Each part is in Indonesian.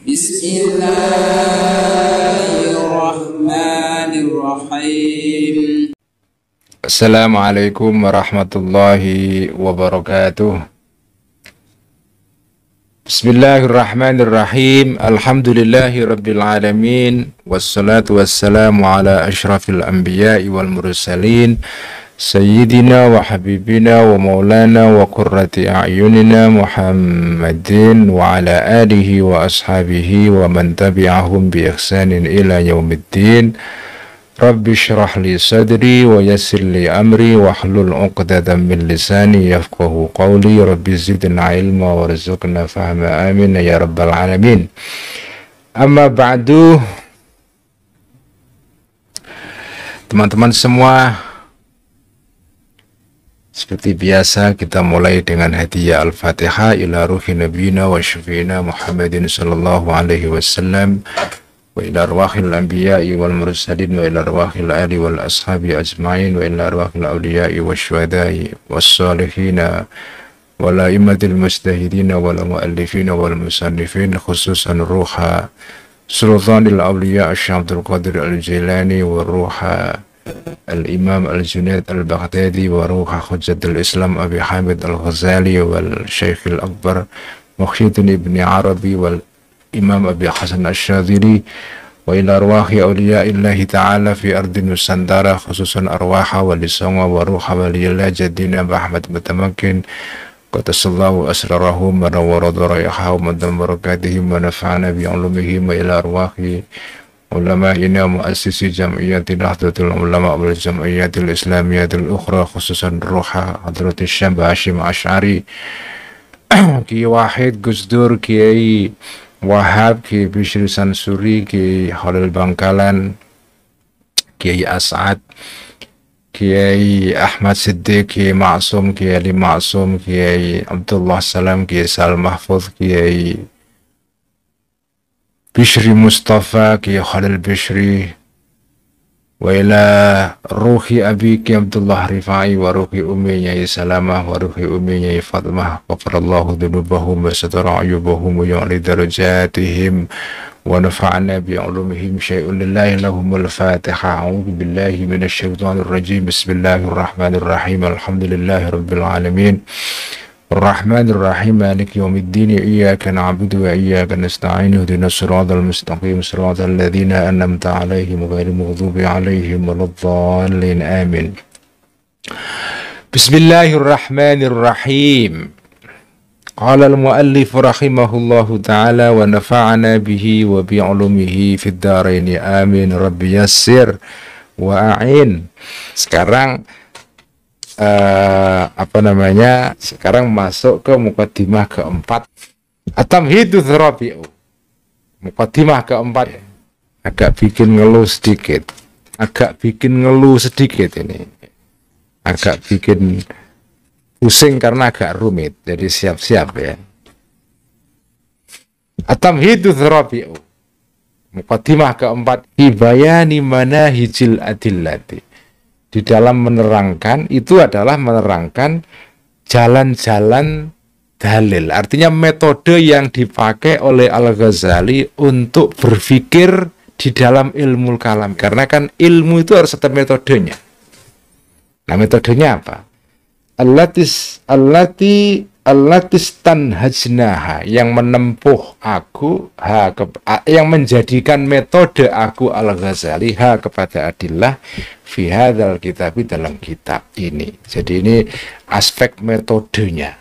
Bismillahirrahmanirrahim. Assalamualaikum warahmatullahi wabarakatuh. Bismillahirrahmanirrahim. Alhamdulillahi rabbil alamin. Wassalatu wassalamu ala ashrafil anbiya'i wal mursalin, Sayyidina wa habibina wa maulana wa qurrati a'yunina Muhammadin wa ala alihi wa ashabihi wa man tabi'ahum bi ihsanin ila yaumiddin. Rabbi syrah li sadri wa yassir li amri wa hlul uqdatan min lisani yafqahu qawli. Rabbi zidna ilma wa rizqna fahma, amin ya rabbal alamin. Amma ba'du, teman-teman semua, seperti biasa kita mulai dengan hadiah Al-Fatihah ila ruhi nabiyina wa syafiina Muhammadin sallallahu alaihi wasallam wa ila arwahil anbiya'i wal mursalin wa ila arwahil ali wal ashabi ajma'in wa ila arwahil awliya'i wa syuhada'i was salihina wa la imatil mustahidina wa la muallifina wal musannifin, khususan ruha sultanil awliya' Syekh Abdul Qadir Al-Jilani wa ruha Al-Imam Al-Junaid Al-Baghdadi wa ruha Hujjatul Islam Abi Hamid Al-Ghazali wal Syekh Al-Akbar Muhyiddin Ibn Arabi wal Imam Abi Hasan Asy-Syadzili wa ila arwahi awliya'illahi ta'ala fi ardi Nusantara, khususan arwaha wali Songo wa ruha waliyillah Jadina Ahmad Mutamakin qatasallahu asrarahum wa nawwara dhara'ihum wa barakatihim wa nafa'ana bi'ulumihim wa ila arwahi ulama'ina muassisi jam'iyatil Nahdlatul Ulama wal jam'iyatil Islamiyatil ukhra, khususan ruha Hadratus Syekh Hasyim Asy'ari, Kiai Wahid Gus Dur, Kiai Wahab, Kiai Bisri Sansuri, Kiai Khalil Bangkalan, Kiai As'ad, Kiai Ahmad Siddiq, Kiai Ma'sum, Kiai Ali Ma'sum, Kiai Abdullah Salam, Kiai Sal Mahfuz, Kiai Bishri Mustafa, Kiai Khalil Bishri, wa ila ruhi abi Kiai Abdullah Rifai wa ruhi ummi Nyai Salamah wa ruhi ummi Nyai Fatimah, ghafarallahu dzunubahum wa satara ayubahum wa ya'li darajatihim wa nafa'ana bi'ulumihim syai'un lillahi lahumul Fatiha. A'udzu billahi minasy syaithanir rajim. Bismillahirrahmanirrahim. Alhamdulillahi rabbil alamin. Ar-Rahmanir-Rahim, Maliki yaumiddin, iyyaka na'budu wa iyyaka nasta'in, ihdinas siratal mustaqim, siratal ladzina an'amta 'alaihim ghairil maghdubi 'alaihim waladdallin, amin. Bismillahirrahmanirrahim. Qala al-muallif rahimahullahu ta'ala wa nafa'ana bihi wa bi'ulumihi fid dharain, amin. Rabbi yassir wa a'in. Sekarang sekarang masuk ke mukaddimah keempat, at-tamhidudz rabi'u. Mukaddimah keempat agak bikin ngeluh sedikit, ini agak bikin pusing karena agak rumit, jadi siap-siap ya. At-tamhidudz rabi'u, mukaddimah keempat, ibayani manahijil adillati. Di dalam menerangkan, itu adalah menerangkan jalan-jalan dalil, artinya metode yang dipakai oleh Al-Ghazali untuk berpikir di dalam ilmu kalam, karena kan ilmu itu harus ada metodenya. Nah, metodenya apa? Allatis tanhajnaha, yang menempuh aku, yang menjadikan metode aku Al-Ghazali kepada adillah fi hadzal kitab, dalam kitab ini. Jadi ini aspek metodenya.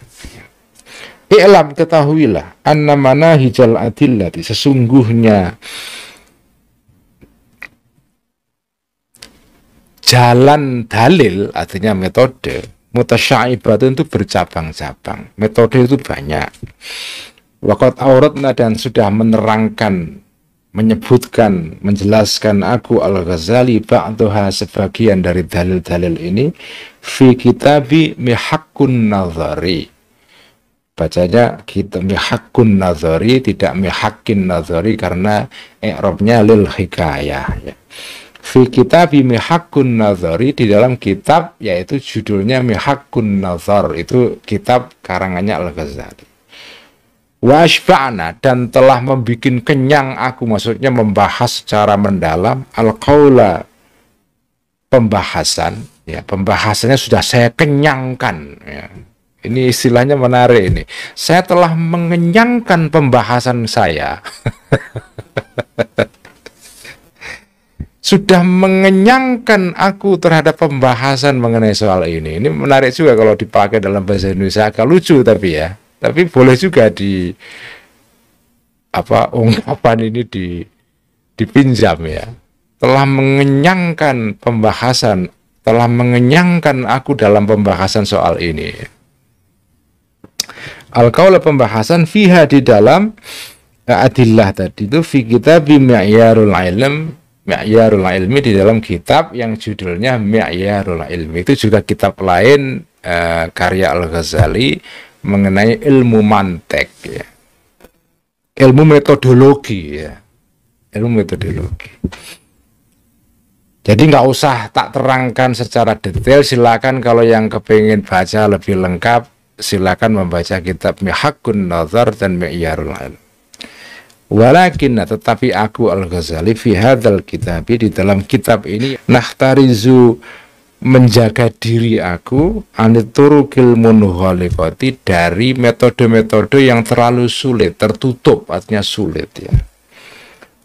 I'lam, ketahuilah, anna manahijal adillati, sesungguhnya jalan dalil, artinya metode, mutasyaibatun itu bercabang-cabang, metode itu banyak. Waqad auratna, dan sudah menerangkan, menyebutkan, menjelaskan aku Al-Ghazali ba'daha, sebagian dari dalil-dalil ini, fi kitabi Mihaqqun Nazari. Bacanya kita Mihaqqun Nazari, tidak Mihaqqin Nazari, karena i'rabnya lil hikayah ya. Fi kitabi Mihaqqun Nazari, di dalam kitab, yaitu judulnya Mihaqqun Nazar, itu kitab karangannya Al-Ghazali. Washba'na, dan telah membuat kenyang aku, maksudnya membahas secara mendalam al-qaula, pembahasan, ya, pembahasannya sudah saya kenyangkan, ya. Ini istilahnya menarik ini. Saya telah mengenyangkan pembahasan saya. Sudah mengenyangkan aku terhadap pembahasan mengenai soal ini. Ini menarik juga kalau dipakai dalam bahasa Indonesia, agak lucu tapi ya. Tapi boleh juga di ungkapan ini dipinjam ya. Telah mengenyangkan pembahasan, telah mengenyangkan aku dalam pembahasan soal ini. Al-qaul, pembahasan, fiha, di dalam adillah tadi itu, fi kitab Mi'yarul Ilm, Mi'yarul Ilmi, di dalam kitab yang judulnya Mi'yarul Ilmi. Itu juga kitab lain karya Al-Ghazali mengenai ilmu mantek, ya. Ilmu metodologi, ya. Ilmu metodologi. Jadi nggak usah tak terangkan secara detail, silakan kalau yang kepingin baca lebih lengkap, silakan membaca kitab Haqqun Nazar dan Mi'yarul Ilm. Walakin, tetapi aku Al-Ghazali fi hadzal kitab, di dalam kitab ini, nahtarizu, menjaga diri aku, aniturukil munghaliqati, dari metode-metode yang terlalu sulit, tertutup, artinya sulit, ya.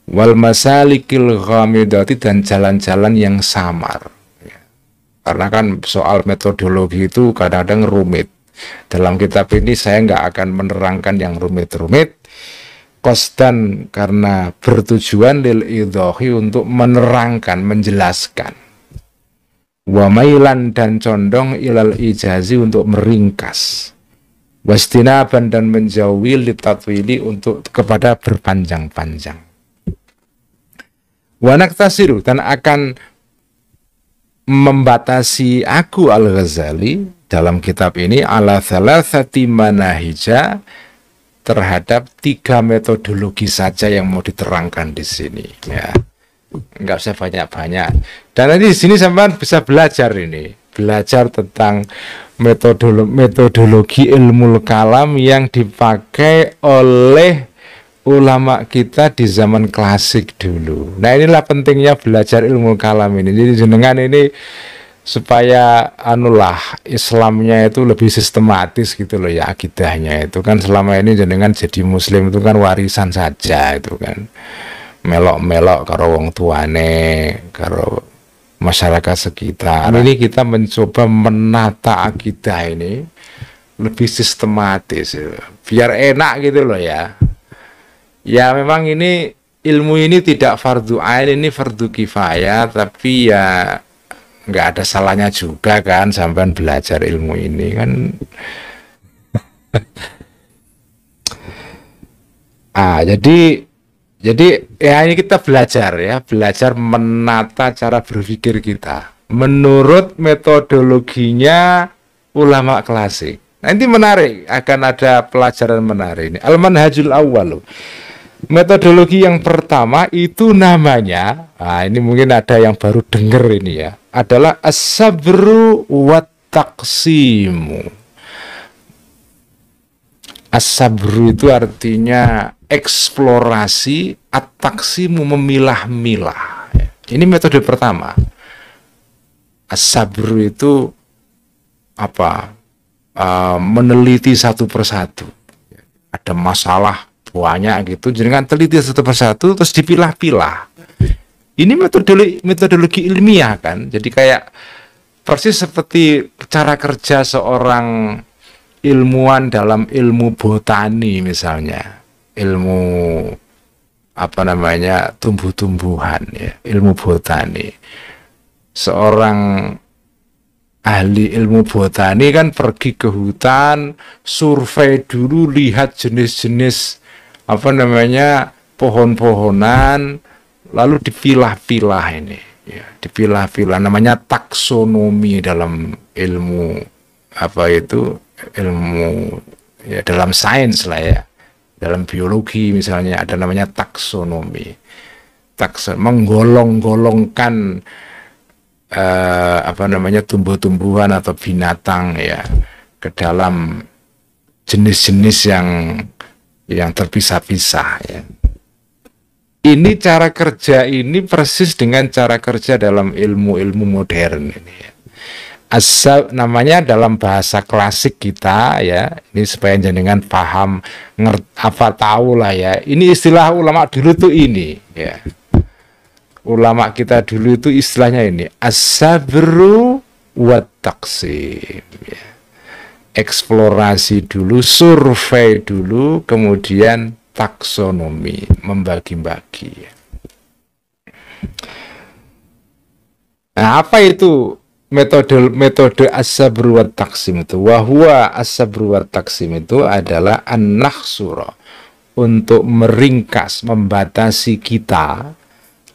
Wal masalikil ghamidati, dan jalan-jalan yang samar, ya. Karena kan soal metodologi itu kadang-kadang rumit. Dalam kitab ini saya nggak akan menerangkan yang rumit-rumit, qasdan, karena bertujuan lil idhahi, untuk menerangkan, menjelaskan. Wa mailan, dan condong ilal ijazi, untuk meringkas. Wastinaban, dan menjauhi litatwili, untuk kepada berpanjang-panjang. Wa naktasiru, dan akan membatasi aku Al-Ghazali dalam kitab ini ala thalathati manahija, terhadap 3 metodologi saja yang mau diterangkan di sini, ya. Nggak usah banyak-banyak. Dan nanti di sini sampean bisa belajar tentang metodologi ilmu kalam yang dipakai oleh ulama kita di zaman klasik dulu. Nah, inilah pentingnya belajar ilmu kalam ini. Jadi jenengan ini supaya Islamnya itu lebih sistematis gitu loh ya, akidahnya itu kan selama ini jenengan jadi muslim itu kan warisan saja, itu kan melok-melok karo wong tuane, karo masyarakat sekitar. Ini kita mencoba menata akidah ini lebih sistematis, biar enak gitu loh ya. Ya memang ini ilmu ini tidak fardu ain, ini fardu kifayah, tapi ya nggak ada salahnya juga kan sampean belajar ilmu ini kan. Jadi ya ini kita belajar menata cara berpikir kita menurut metodologinya ulama klasik. Nanti menarik, akan ada pelajaran menarik ini. Al-manhajul awwal. Metodologi yang pertama itu namanya, ini mungkin ada yang baru dengar ini ya, adalah as-sabru wat taqsimu. As-sabru itu artinya eksplorasi, at-taqsimu memilah-milah. Ini metode pertama. As-sabru itu apa? Meneliti satu persatu. Ada masalah banyak gitu, jangan teliti satu persatu terus dipilah-pilah. Ini metodologi ilmiah kan, jadi kayak persis seperti cara kerja seorang ilmuwan dalam ilmu botani misalnya, ilmu tumbuh-tumbuhan ya, ilmu botani. Seorang ahli ilmu botani kan pergi ke hutan, survei dulu, lihat jenis-jenis pohon-pohonan, lalu dipilah-pilah ini ya, dipilah-pilah, namanya taksonomi dalam ilmu ilmu ya, dalam sains lah ya, dalam biologi misalnya ada namanya taksonomi, menggolong-golongkan tumbuh-tumbuhan atau binatang ya ke dalam jenis-jenis yang yang terpisah-pisah ya. Ini cara kerja ini persis dengan cara kerja dalam ilmu-ilmu modern ini ya. Namanya dalam bahasa klasik kita ya, ini supaya jenengan paham apa tahu lah ya. Ini istilah ulama dulu tuh ini ya. Ulama kita dulu itu istilahnya ini as-sabru wa taqsim ya. Eksplorasi dulu, survei dulu, kemudian taksonomi, membagi-bagi. Nah, apa itu metode as-sabru wa taqsim itu? Wahwa as-sabru wa taqsim itu adalah an-nakhsura, untuk meringkas, membatasi kita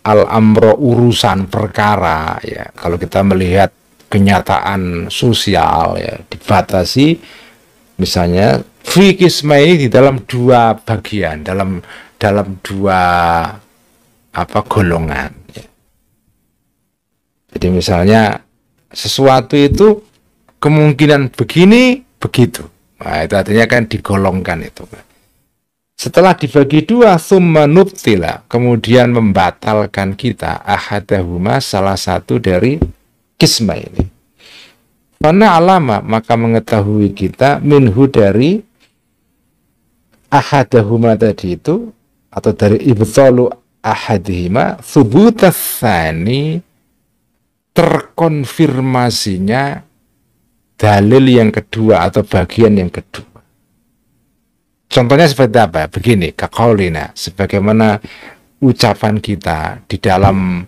al-amro, urusan perkara ya. Kalau kita melihat kenyataan sosial ya, dibatasi misalnya fi qismaini, di dalam dua bagian, dalam dua golongan ya. Jadi misalnya sesuatu itu kemungkinan begini begitu, nah itu artinya kan digolongkan itu. Setelah dibagi dua, summa nubtila, kemudian membatalkan kita ahadahuma, salah satu dari kisma ini. Karena alama, maka mengetahui kita minhu, dari ahadahuma tadi itu, atau dari ibtalu ahadihima, thubutasani, terkonfirmasinya dalil yang kedua atau bagian yang kedua. Contohnya seperti apa? Begini, kaqaulina, sebagaimana ucapan kita di dalam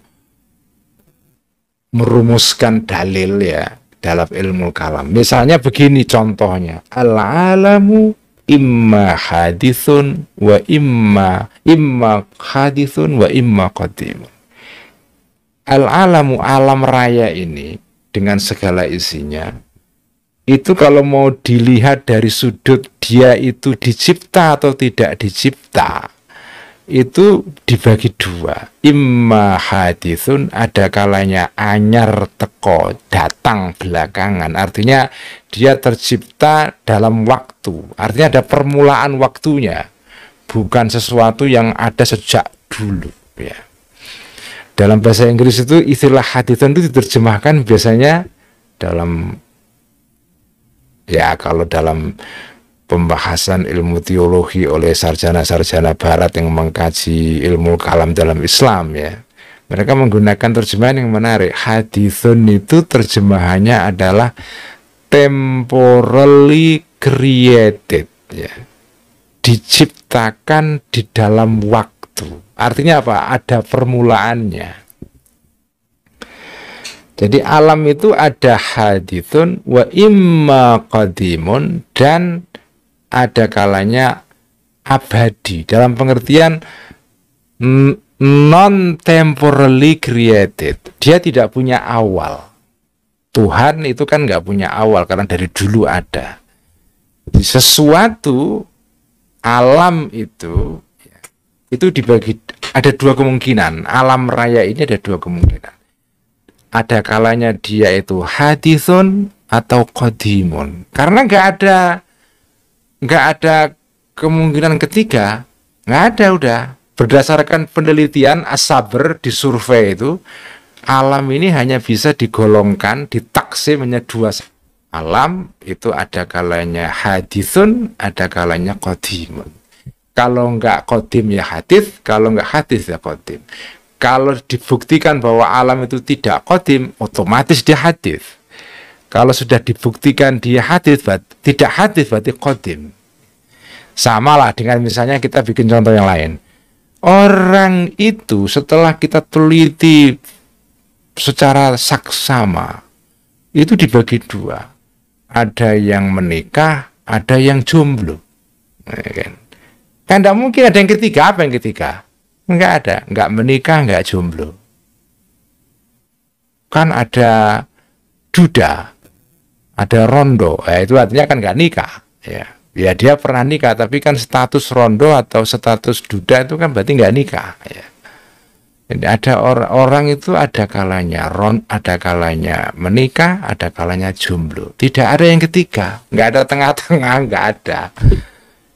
merumuskan dalil ya, dalam ilmu kalam. Misalnya begini contohnya, al-alamu imma hadithun wa imma hadithun wa imma qadimun. Al-alamu, alam raya ini dengan segala isinya, itu kalau mau dilihat dari sudut dia itu dicipta atau tidak dicipta, itu dibagi dua. Imma hadithun, ada kalanya anyar teko, datang belakangan, artinya dia tercipta dalam waktu, artinya ada permulaan waktunya, bukan sesuatu yang ada sejak dulu ya. Dalam bahasa Inggris itu istilah hadithun itu diterjemahkan biasanya dalam, ya kalau dalam pembahasan ilmu teologi oleh sarjana-sarjana barat yang mengkaji ilmu kalam dalam Islam ya, mereka menggunakan terjemahan yang menarik. Hadithun itu terjemahannya adalah temporally created ya, diciptakan di dalam waktu. Artinya apa? Ada permulaannya. Jadi alam itu ada hadithun wa imma qadimun, dan ada kalanya abadi, dalam pengertian non-temporally created. Dia tidak punya awal. Tuhan itu kan nggak punya awal karena dari dulu ada. Sesuatu alam itu dibagi, ada dua kemungkinan. Alam raya ini ada dua kemungkinan. Ada kalanya dia itu hadithun atau qadimun, karena nggak ada kemungkinan ketiga, nggak ada. Udah berdasarkan penelitian as-sabr, di survei itu, alam ini hanya bisa digolongkan, ditaksim hanya dua. Alam itu ada kalanya hadithun, ada kalanya qadimun. Kalau nggak qadim ya hadith, kalau nggak hadith ya qadim. Kalau dibuktikan bahwa alam itu tidak qadim, otomatis dia hadith. Kalau sudah dibuktikan dia hadith, tidak hadith berarti qadim. Sama lah dengan misalnya kita bikin contoh yang lain. Orang itu setelah kita teliti secara saksama, itu dibagi dua. Ada yang menikah, ada yang jomblo. Kan tidak mungkin ada yang ketiga. Apa yang ketiga? Enggak ada. Enggak menikah, enggak jomblo. Kan ada duda, ada rondo. Itu artinya kan enggak nikah. Ya dia pernah nikah, tapi kan status rondo atau status duda itu kan berarti enggak nikah. Ya. Jadi ada orang itu ada kalanya ada kalanya menikah, ada kalanya jomblo. Tidak ada yang ketiga. Enggak ada tengah-tengah, enggak ada.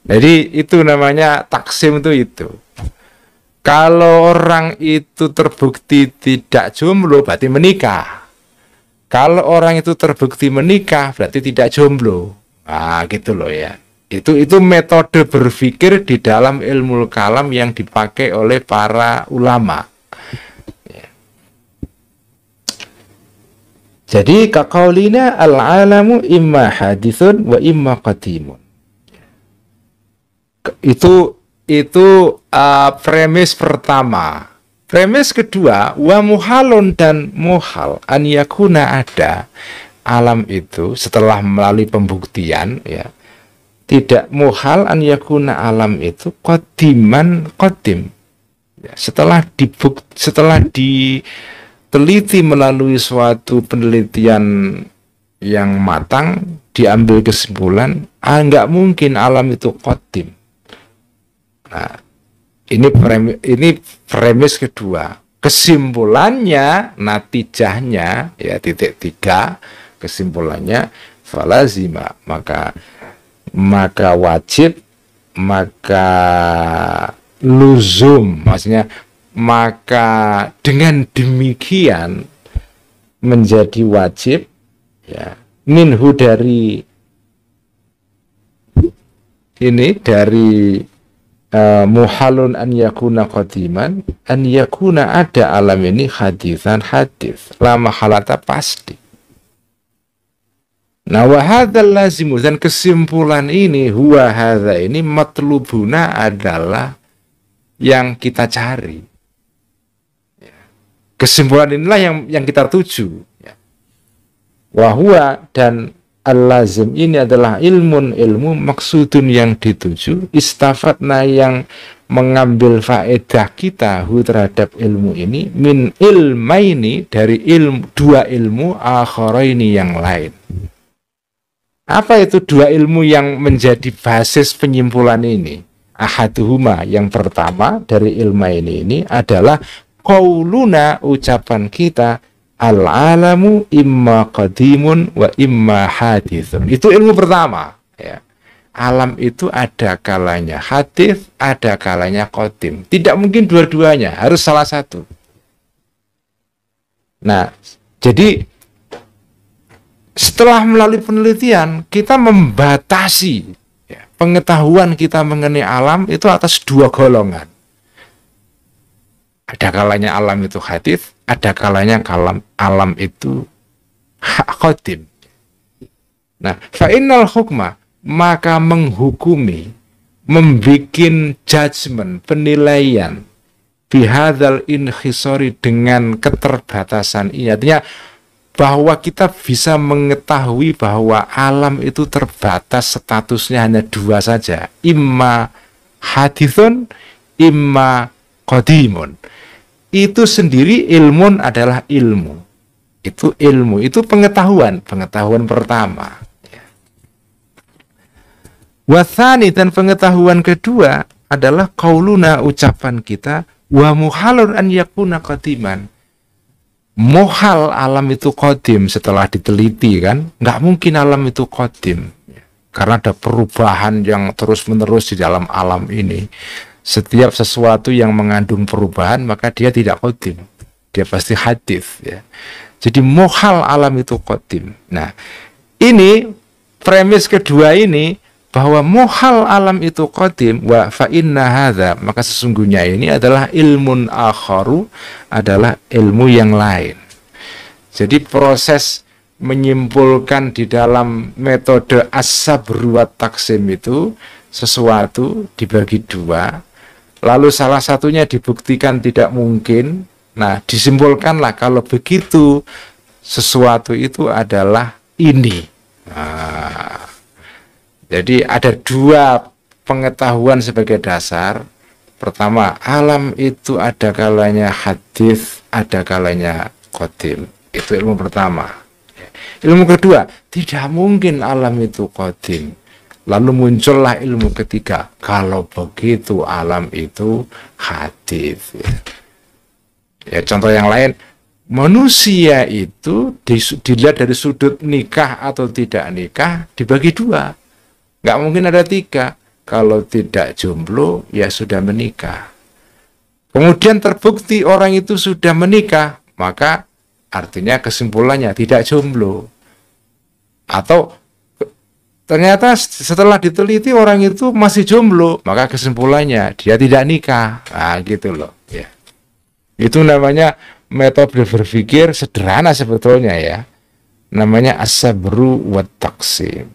Jadi itu namanya taksim itu. Kalau orang itu terbukti tidak jomblo berarti menikah. Kalau orang itu terbukti menikah berarti tidak jomblo. Nah, gitu loh ya. Itu metode berpikir di dalam ilmu kalam yang dipakai oleh para ulama. Ya. Jadi kaqaulina al-alamu imma hadithun wa imma qadimun. Itu premis pertama. Premis kedua, wa muhalun dan muhal an yakuna ada alam itu setelah melalui pembuktian ya. Tidak muhal an yakuna alam itu qadiman qadim. Ya, setelah diteliti melalui suatu penelitian yang matang, diambil kesimpulan nggak mungkin alam itu qadim. Nah, ini premis kedua. Kesimpulannya, natijahnya, ya titik 3, kesimpulannya falazima, maka wajib, maka luzum, maksudnya maka dengan demikian menjadi wajib ya minhu dari muhalun an yakuna qadiman an yakuna ada alam ini haditsan hadits la mahalata pasti. Nah wa hadzal lazimu, dan kesimpulan ini huwa hadza ini matlubuna adalah yang kita cari. Kesimpulan inilah yang kita tuju. Wa huwa, dan al-lazim ini adalah ilmu maksudun yang dituju, istafatna yang mengambil faedah kita terhadap ilmu ini min ilmaini, dari dua ilmu akharaini yang lain. Apa itu dua ilmu yang menjadi basis penyimpulan ini? Ahaduhuma, yang pertama dari ilmaini ini adalah qauluna, ucapan kita, al-alamu imma qadimun wa imma hadithun. Itu ilmu pertama ya. Alam itu ada kalanya hadith, ada kalanya qadim. Tidak mungkin dua-duanya, harus salah satu. Nah, jadi setelah melalui penelitian kita membatasi ya, pengetahuan kita mengenai alam itu atas dua golongan. Ada kalanya alam itu hadits, ada kalanya alam itu qadim. Nah, fa'innal hukma, maka menghukumi, membikin judgment, penilaian bihadzal inkhisari, dengan keterbatasan ini. Artinya bahwa kita bisa mengetahui bahwa alam itu terbatas, statusnya hanya dua saja, imma hadithun, imma qadimun. Itu sendiri ilmun adalah ilmu. Itu ilmu, itu pengetahuan pertama. Wathani, dan pengetahuan kedua adalah qauluna, ucapan kita, wa muhalun an yakuna qadiman. Mohal alam itu qadim setelah diteliti kan, nggak mungkin alam itu qadim karena ada perubahan yang terus-menerus di dalam alam ini. Setiap sesuatu yang mengandung perubahan maka dia tidak qadim, dia pasti hadits ya. Jadi mohal alam itu qadim. Nah, ini premis kedua ini, bahwa mohal alam itu qadim, wa fa inna hadza, maka sesungguhnya ini adalah ilmun akharu, adalah ilmu yang lain. Jadi proses menyimpulkan di dalam metode as-sabr wa taksim itu, sesuatu dibagi dua, lalu salah satunya dibuktikan tidak mungkin. Nah, disimpulkanlah kalau begitu sesuatu itu adalah ini. Nah, jadi ada dua pengetahuan sebagai dasar. Pertama, alam itu ada kalanya hadis, ada kalanya qadim. Itu ilmu pertama. Ilmu kedua, tidak mungkin alam itu qadim. Lalu muncullah ilmu ketiga, kalau begitu alam itu hadis. Ya, contoh yang lain, manusia itu dilihat dari sudut nikah atau tidak nikah dibagi dua. Nggak mungkin ada tiga. Kalau tidak jomblo, ya sudah menikah. Kemudian terbukti orang itu sudah menikah, maka artinya kesimpulannya tidak jomblo. Atau ternyata setelah diteliti orang itu masih jomblo, maka kesimpulannya dia tidak nikah. Nah, gitu loh. Ya. Itu namanya metode berpikir sederhana sebetulnya ya. Namanya as-sabru wa taqsim.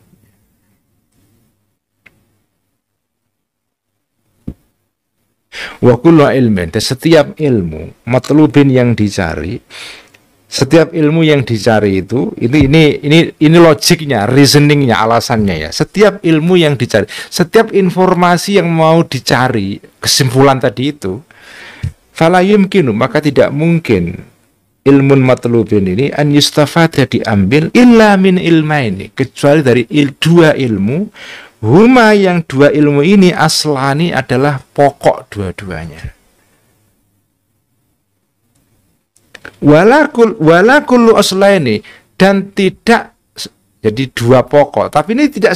Wa kullu ilmin, dan setiap ilmu matlubin yang dicari, setiap ilmu yang dicari itu ini logiknya, reasoningnya, alasannya ya. Setiap ilmu yang dicari, setiap informasi yang mau dicari, kesimpulan tadi itu, fala yumkinu, maka tidak mungkin ilmun matlubin ini an yustafada, diambil illa min ilmaini, kecuali dari dua ilmu. Huma, yang dua ilmu ini aslani adalah pokok dua-duanya. Wala kullu aslaini, dan tidak jadi dua pokok. Tapi ini tidak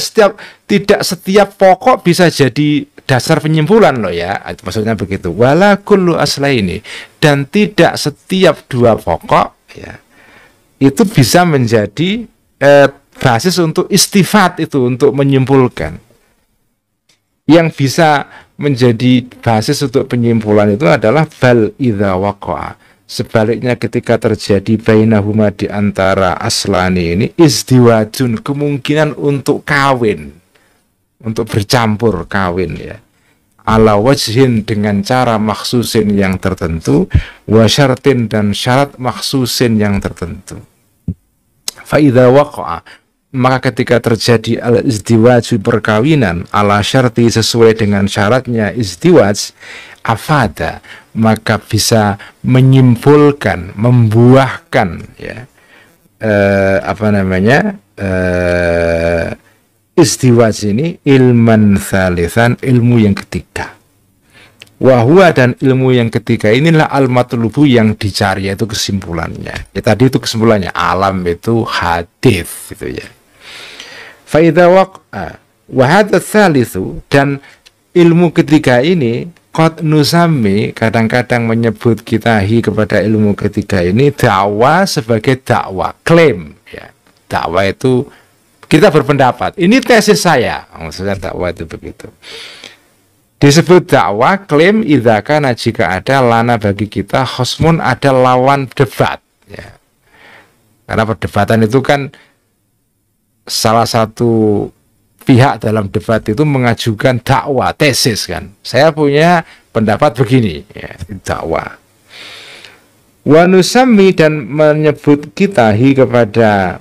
setiap pokok bisa jadi dasar penyimpulan loh ya. Maksudnya begitu. Wala kullu aslaini, dan tidak setiap dua pokok ya itu bisa menjadi basis untuk istifat, itu untuk menyimpulkan. Yang bisa menjadi basis untuk penyimpulan itu adalah bal idza waqa'a, sebaliknya ketika terjadi bainahuma, di antara aslani ini, izdiwajun, kemungkinan untuk kawin, untuk bercampur kawin ya, ala wajhin, dengan cara maksusin yang tertentu, wa syartin, dan syarat maksusin yang tertentu. Fa idza waqa'a, maka ketika terjadi al-izdiwaj, perkawinan, ala syarti, sesuai dengan syaratnya izdiwaj, afada, maka bisa menyimpulkan, membuahkan ya, izdiwaj ini ilman tsalitsan, ilmu yang ketiga. Wahwa, dan ilmu yang ketiga inilah al-matlubu, yang dicari, yaitu kesimpulannya. Ya, tadi itu kesimpulannya, alam itu hadis gitu ya. Fa idza waqa wa hadza tsalitsu, dan ilmu ketiga ini qad nusami, kadang-kadang menyebut kita kepada ilmu ketiga ini dakwah, sebagai dakwah, klaim ya. Dakwah itu kita berpendapat, ini tesis saya, maksudnya dakwah itu begitu. Disebut dakwah, klaim, idza kana, jika ada, lana, bagi kita, khosmun, ada lawan debat ya. Karena perdebatan itu kan salah satu pihak dalam debat itu mengajukan dakwah, tesis kan. Saya punya pendapat begini ya, dakwah. Wa nusammi, dan menyebut kita kepada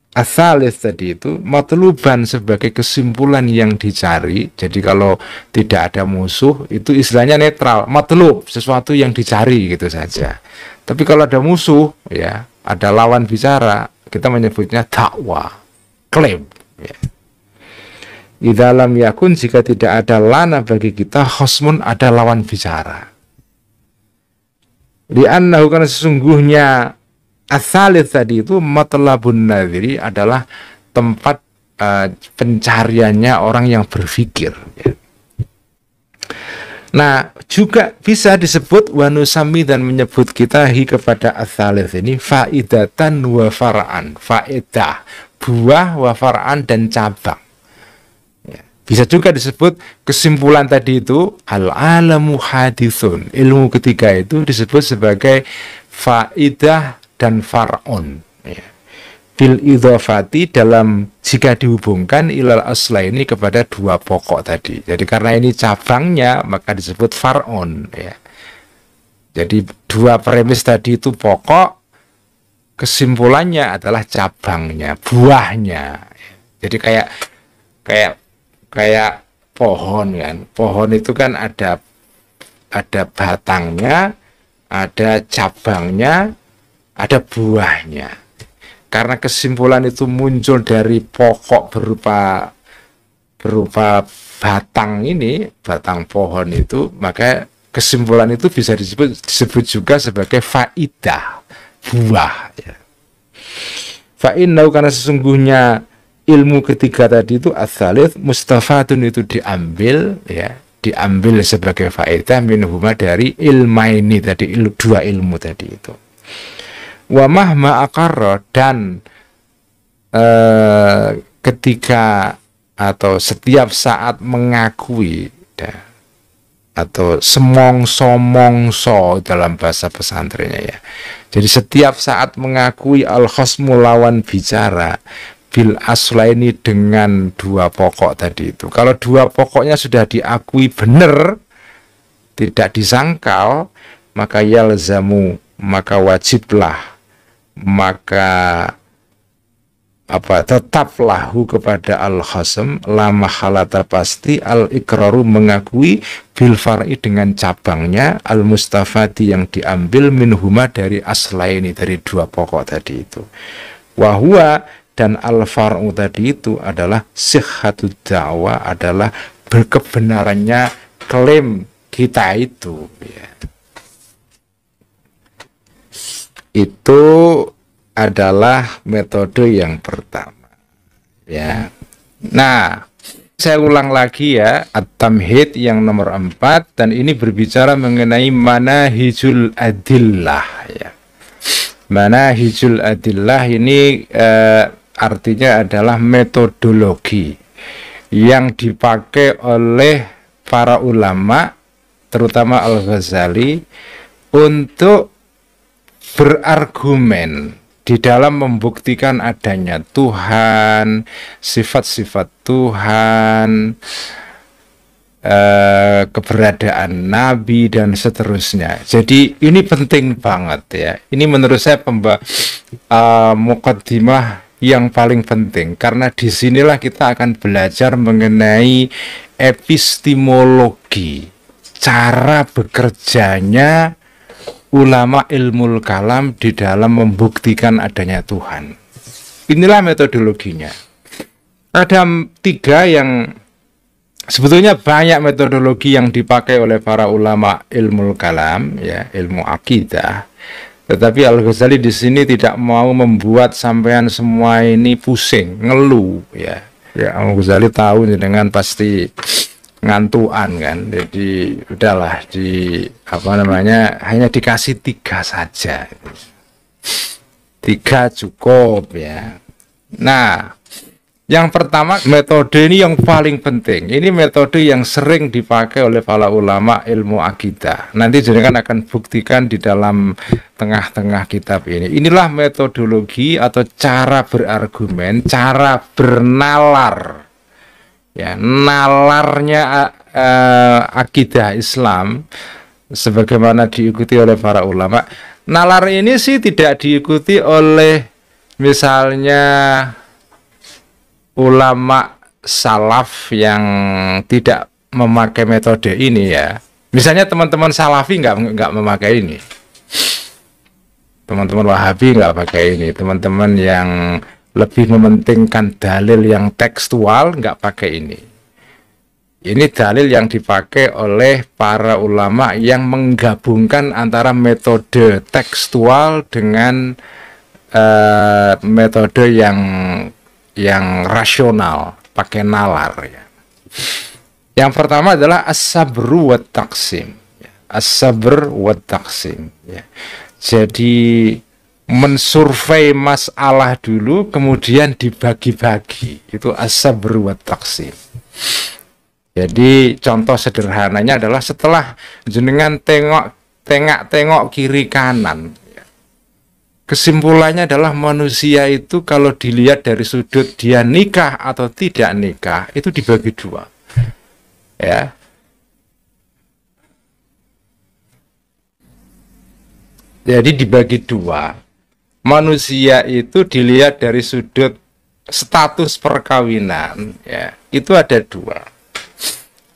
asalis tadi itu matluban, sebagai kesimpulan yang dicari. Jadi kalau tidak ada musuh itu istilahnya netral, matlub, sesuatu yang dicari gitu saja. Tapi kalau ada musuh ya, ada lawan bicara, kita menyebutnya dakwah, klaim ya. Di dalam yakun, jika tidak ada lana bagi kita, khosmun, ada lawan bicara. Li'annahu, karena sesungguhnya asalis tadi itu matlabun nadhiri, adalah tempat pencariannya orang yang berpikir ya. Nah, juga bisa disebut wanusami, dan menyebut kita kepada asalis ini faidatan wa far'an, faedah, buah, wa far'an, dan cabang ya. Bisa juga disebut kesimpulan tadi itu al-alamu hadithun, ilmu ketiga itu disebut sebagai faidah dan far'un ya. Bil idhofati, dalam jika dihubungkan ilal asla ini, kepada dua pokok tadi. Jadi karena ini cabangnya, maka disebut far'un ya. Jadi dua premis tadi itu pokok, kesimpulannya adalah cabangnya, buahnya ya. Jadi kayak pohon kan. Pohon itu kan ada batangnya, ada cabangnya, ada buahnya. Karena kesimpulan itu muncul dari pokok berupa batang ini, batang pohon itu, maka kesimpulan itu bisa disebut juga sebagai faidah, buah ya. Fa'innau, karena sesungguhnya ilmu ketiga tadi itu ats-tsalits mustafatun itu diambil ya, diambil sebagai faedah minhuma dari ilmaini tadi, dua ilmu tadi itu. Wa mahma aqarra, dan ketika atau setiap saat mengakui ya, atau semongso dalam bahasa pesantrennya ya. Jadi setiap saat mengakui al-khasmu lawan bicara bil aslaini dengan dua pokok tadi itu. Kalau dua pokoknya sudah diakui benar, tidak disangkal, maka yalzamu, maka wajiblah, maka tetap lahu kepada al-khasm la mahalata pasti al-iqraru mengakui bil far'i dengan cabangnya al-mustafati yang diambil minhuma dari aslaini, dari dua pokok tadi itu. Wahwa, dan al-far'u tadi itu adalah sihhatud da'wah, adalah berkebenarannya klaim kita itu ya. Itu adalah metode yang pertama ya. Nah, saya ulang lagi ya, at-tamhid yang nomor 4, dan ini berbicara mengenai manahijul adillah ya. Manahijul adillah ini artinya adalah metodologi yang dipakai oleh para ulama, terutama Al-Ghazali, untuk berargumen di dalam membuktikan adanya Tuhan, sifat-sifat Tuhan, keberadaan Nabi, dan seterusnya. Jadi ini penting banget ya. Ini menurut saya muqaddimah yang paling penting, karena disinilah kita akan belajar mengenai epistemologi, cara bekerjanya ulama ilmu kalam di dalam membuktikan adanya Tuhan. Inilah metodologinya. Ada 3 yang sebetulnya banyak metodologi yang dipakai oleh para ulama ilmu kalam ya, ilmu akidah. Tetapi Al-Ghazali di sini tidak mau membuat sampean semua ini pusing, ngeluh ya. Ya, Al-Ghazali tahu dengan pasti ngantuan kan, jadi udahlah hanya dikasih 3 saja, 3 cukup ya. Nah, yang pertama, metode ini yang paling penting, ini metode yang sering dipakai oleh para ulama ilmu akidah. Nanti jenengan akan buktikan di dalam tengah-tengah kitab ini. Inilah metodologi atau cara berargumen, cara bernalar ya, nalarnya akidah Islam sebagaimana diikuti oleh para ulama. Nalar ini sih tidak diikuti oleh misalnya ulama salaf yang tidak memakai metode ini ya. Misalnya teman-teman salafi nggak memakai ini, teman-teman wahabi nggak pakai ini, teman-teman yang lebih mementingkan dalil yang tekstual nggak pakai ini. Ini dalil yang dipakai oleh para ulama yang menggabungkan antara metode tekstual dengan metode yang rasional, pakai nalar ya. Yang pertama adalah as-sabru wa taqsim. As-sabr wa taqsim ya. Jadi mensurvei masalah dulu kemudian dibagi-bagi, itu as-sabr wa taqsim. Jadi contoh sederhananya adalah setelah jenengan tengok kiri kanan, kesimpulannya adalah manusia itu kalau dilihat dari sudut dia nikah atau tidak nikah itu dibagi 2 ya. Jadi dibagi 2. Manusia itu dilihat dari sudut status perkawinan ya, itu ada 2.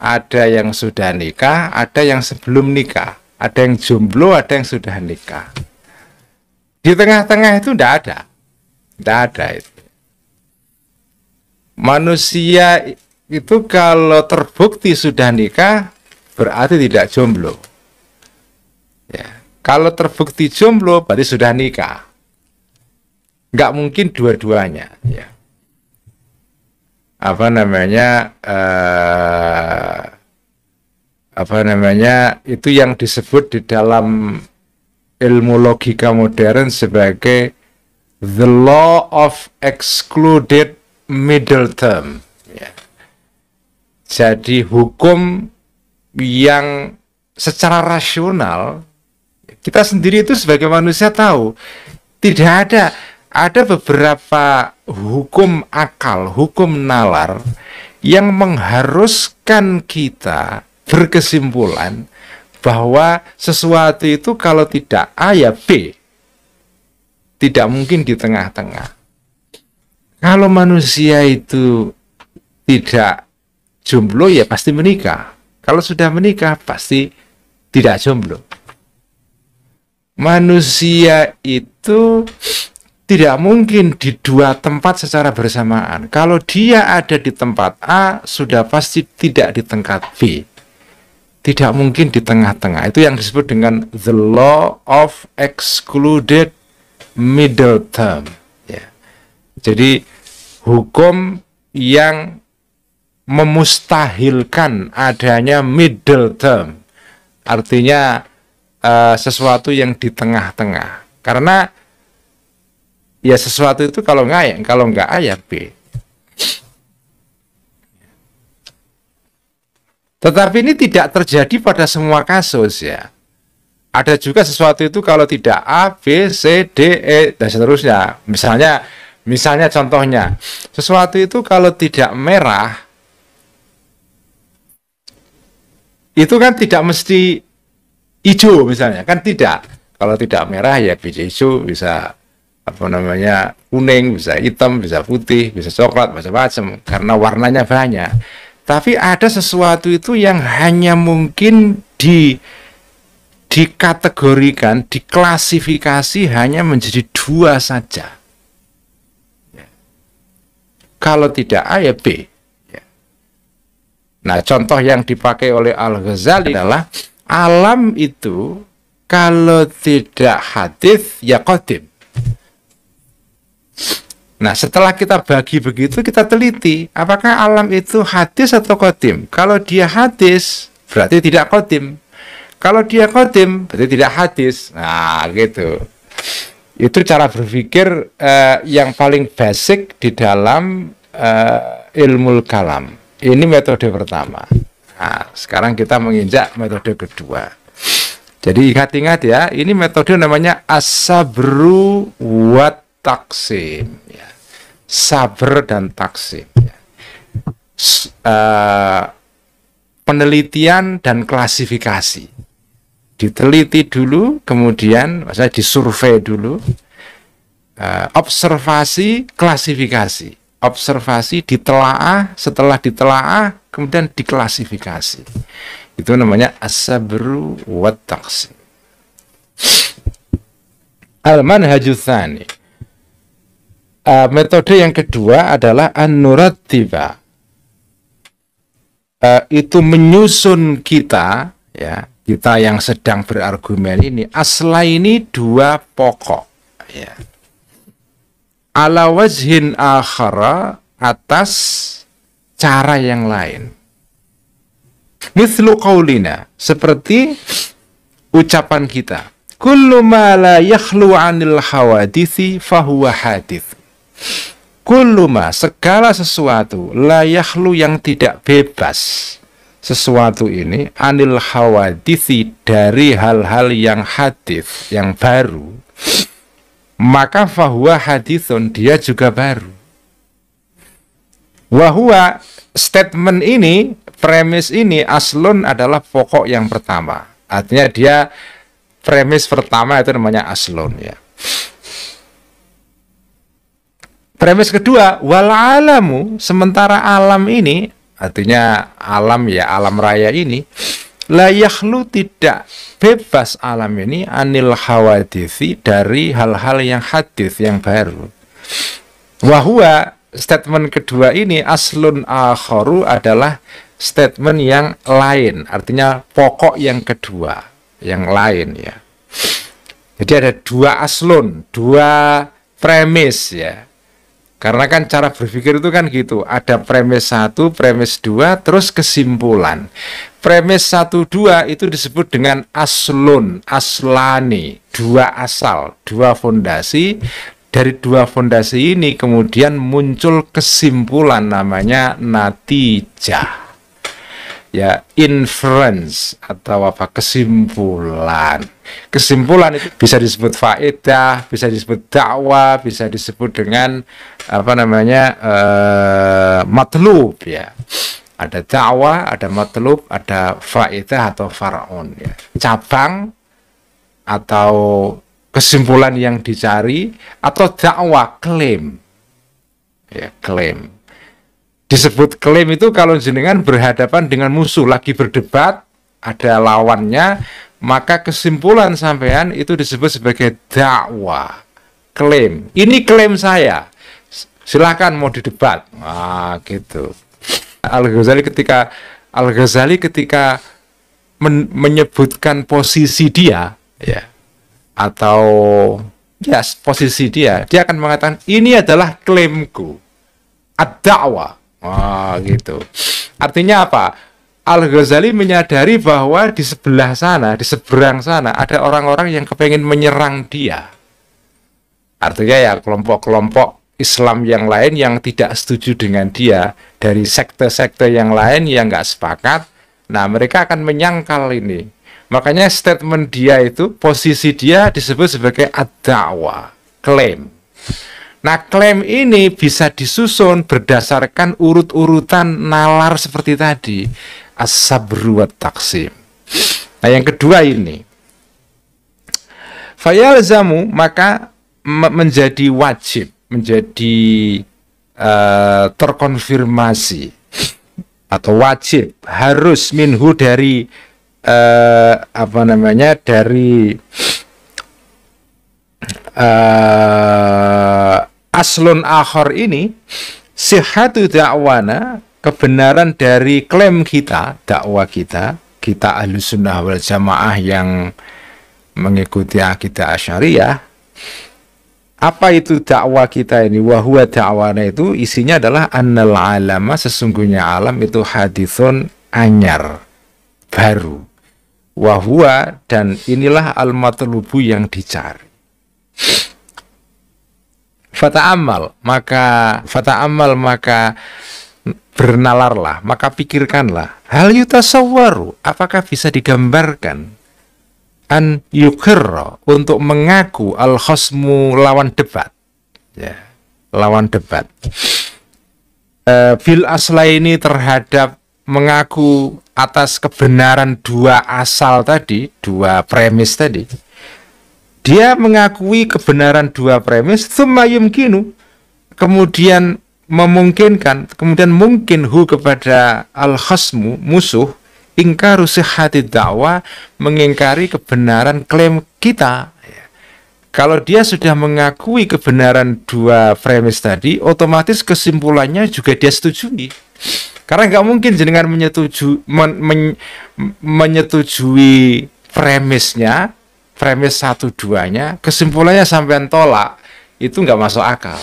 Ada yang sudah nikah, ada yang sebelum nikah, ada yang jomblo, ada yang sudah nikah. Di tengah-tengah itu tidak ada itu. Manusia itu kalau terbukti sudah nikah berarti tidak jomblo ya. Kalau terbukti jomblo berarti sudah nikah. Nggak mungkin dua-duanya ya. apa namanya itu yang disebut di dalam ilmu logika modern sebagai the law of excluded middle term. Ya. Jadi hukum yang secara rasional kita sendiri itu sebagai manusia tahu tidak ada beberapa hukum akal, hukum nalar yang mengharuskan kita berkesimpulan bahwa sesuatu itu kalau tidak A ya B, tidak mungkin di tengah-tengah. Kalau manusia itu tidak jomblo ya pasti menikah. Kalau sudah menikah pasti tidak jomblo. Manusia itu tidak mungkin di dua tempat secara bersamaan. Kalau dia ada di tempat A, sudah pasti tidak di tempat B. Tidak mungkin di tengah-tengah. Itu yang disebut dengan the law of excluded middle term. Ya. Jadi hukum yang memustahilkan adanya middle term. Artinya sesuatu yang di tengah-tengah. Karena ya sesuatu itu kalau nggak A ya B. Tetapi ini tidak terjadi pada semua kasus ya. Ada juga sesuatu itu kalau tidak A, B, C, D, E dan seterusnya. Misalnya contohnya, sesuatu itu kalau tidak merah itu kan tidak mesti hijau misalnya, kan tidak. Kalau tidak merah ya bisa hijau, bisa kuning, bisa hitam, bisa putih, bisa coklat, macam-macam karena warnanya banyak. Tapi ada sesuatu itu yang hanya mungkin dikategorikan, diklasifikasi hanya menjadi dua saja. Kalau tidak A ya B. Nah, contoh yang dipakai oleh Al-Ghazali adalah alam itu kalau tidak hadis ya qadim. Nah, setelah kita bagi begitu, kita teliti apakah alam itu hadis atau qadim. Kalau dia hadis, berarti tidak qadim. Kalau dia qadim, berarti tidak hadis. Nah, gitu. Itu cara berpikir yang paling basic di dalam ilmu kalam. Ini metode pertama. Nah, sekarang kita menginjak metode kedua. Jadi ingat-ingat ya, ini metode namanya as-sabru wa taksim. Ya. Sabar dan taksim. Ya. Penelitian dan klasifikasi. Diteliti dulu, kemudian maksudnya disurvei dulu. Observasi, klasifikasi. Observasi, ditelaah, setelah ditelaah, kemudian diklasifikasi. Itu namanya as-sabru wa taqsim. Al-manhajul tsani. Metode yang kedua adalah an-nurattiba. Itu menyusun kita, ya, kita yang sedang berargumen ini, asla ini dua pokok, ya. Ala wajhin akhara, atas cara yang lain. Mithlu qaulina, seperti ucapan kita. Kullu ma la yakhlu 'anil hawadithi fahuwa hadits. Kullu ma, segala sesuatu, la yakhlu yang tidak bebas. Sesuatu ini 'anil hawadithi, dari hal-hal yang hadits, yang baru. Maka fahuwa hadithun, dia juga baru. Wahua, statement ini, premis ini, aslun adalah pokok yang pertama. Artinya dia, premis pertama itu namanya aslun, ya. Premis kedua, wal alamu, sementara alam ini, artinya alam ya, alam raya ini, la yakhlu, tidak bebas alam ini, anil hawadithi, dari hal-hal yang hadis, yang baru. Wahua, statement kedua ini, aslun akharu, adalah statement yang lain, artinya pokok yang kedua, yang lain, ya. Jadi ada dua aslun, dua premis, ya. Karena kan cara berpikir itu kan gitu, ada premis 1, premis 2, terus kesimpulan. Premis 1, 2 itu disebut dengan aslun, aslani, dua asal, dua fondasi. Dari dua fondasi ini kemudian muncul kesimpulan namanya natijah. Ya, inference atau apa, kesimpulan. Kesimpulan itu bisa disebut faedah, bisa disebut dakwah, bisa disebut dengan apa namanya matlub ya. Ada dakwah, ada matlub, ada faedah atau faraon ya. Cabang atau kesimpulan yang dicari, atau dakwah, klaim. Ya, klaim. Disebut klaim itu kalau jenengan berhadapan dengan musuh, lagi berdebat, ada lawannya, maka kesimpulan sampean itu disebut sebagai dakwah, klaim. Ini klaim saya, silakan mau didebat. Gitu. Al-Ghazali ketika menyebutkan posisi dia, ya, atau ya posisi dia akan mengatakan ini adalah klaimku, ad-da'wah. Gitu. Artinya apa? Al-Ghazali menyadari bahwa di sebelah sana, di seberang sana ada orang-orang yang kepengen menyerang dia. Artinya ya kelompok-kelompok Islam yang lain yang tidak setuju dengan dia, dari sekte-sekte yang lain yang nggak sepakat. Nah, mereka akan menyangkal ini. Makanya statement dia itu, posisi dia disebut sebagai ad-da'wah, klaim. Nah, klaim ini bisa disusun berdasarkan urut-urutan nalar seperti tadi, as-sabru wa taqsim. Nah, yang kedua ini, fayalzamu, maka menjadi wajib, menjadi terkonfirmasi atau wajib, harus minhu dari dari aslun akhor ini, sihhatu da'wana, kebenaran dari klaim kita, dakwah kita Ahlussunnah wal Jamaah yang mengikuti akidah Asy'ariyah. Apa itu dakwah kita ini? Wa huwa da'wana itu isinya adalah annal alama, sesungguhnya alam itu hadithun, anyar, baru. Wa huwa, dan inilah al-matlubu yang dicari. Fata'ammal, maka bernalarlah, maka pikirkanlah, hal yutasawwaru, apakah bisa digambarkan, an yukirra, untuk mengaku, al-khosmu, lawan debat, ya, lawan debat, bil aslaini, terhadap mengaku atas kebenaran dua asal tadi, dua premis tadi. Dia mengakui kebenaran dua premis, tsumma yumkinu, kemudian memungkinkan, kemudian mungkin hu kepada al-khasmu, musuh, ingkaru sihhati dakwah, mengingkari kebenaran klaim kita. Kalau dia sudah mengakui kebenaran dua premis tadi, otomatis kesimpulannya juga dia setujui. Karena nggak mungkin jenengan menyetujui premisnya, premis 1-2-nya, kesimpulannya sampean tolak, itu nggak masuk akal.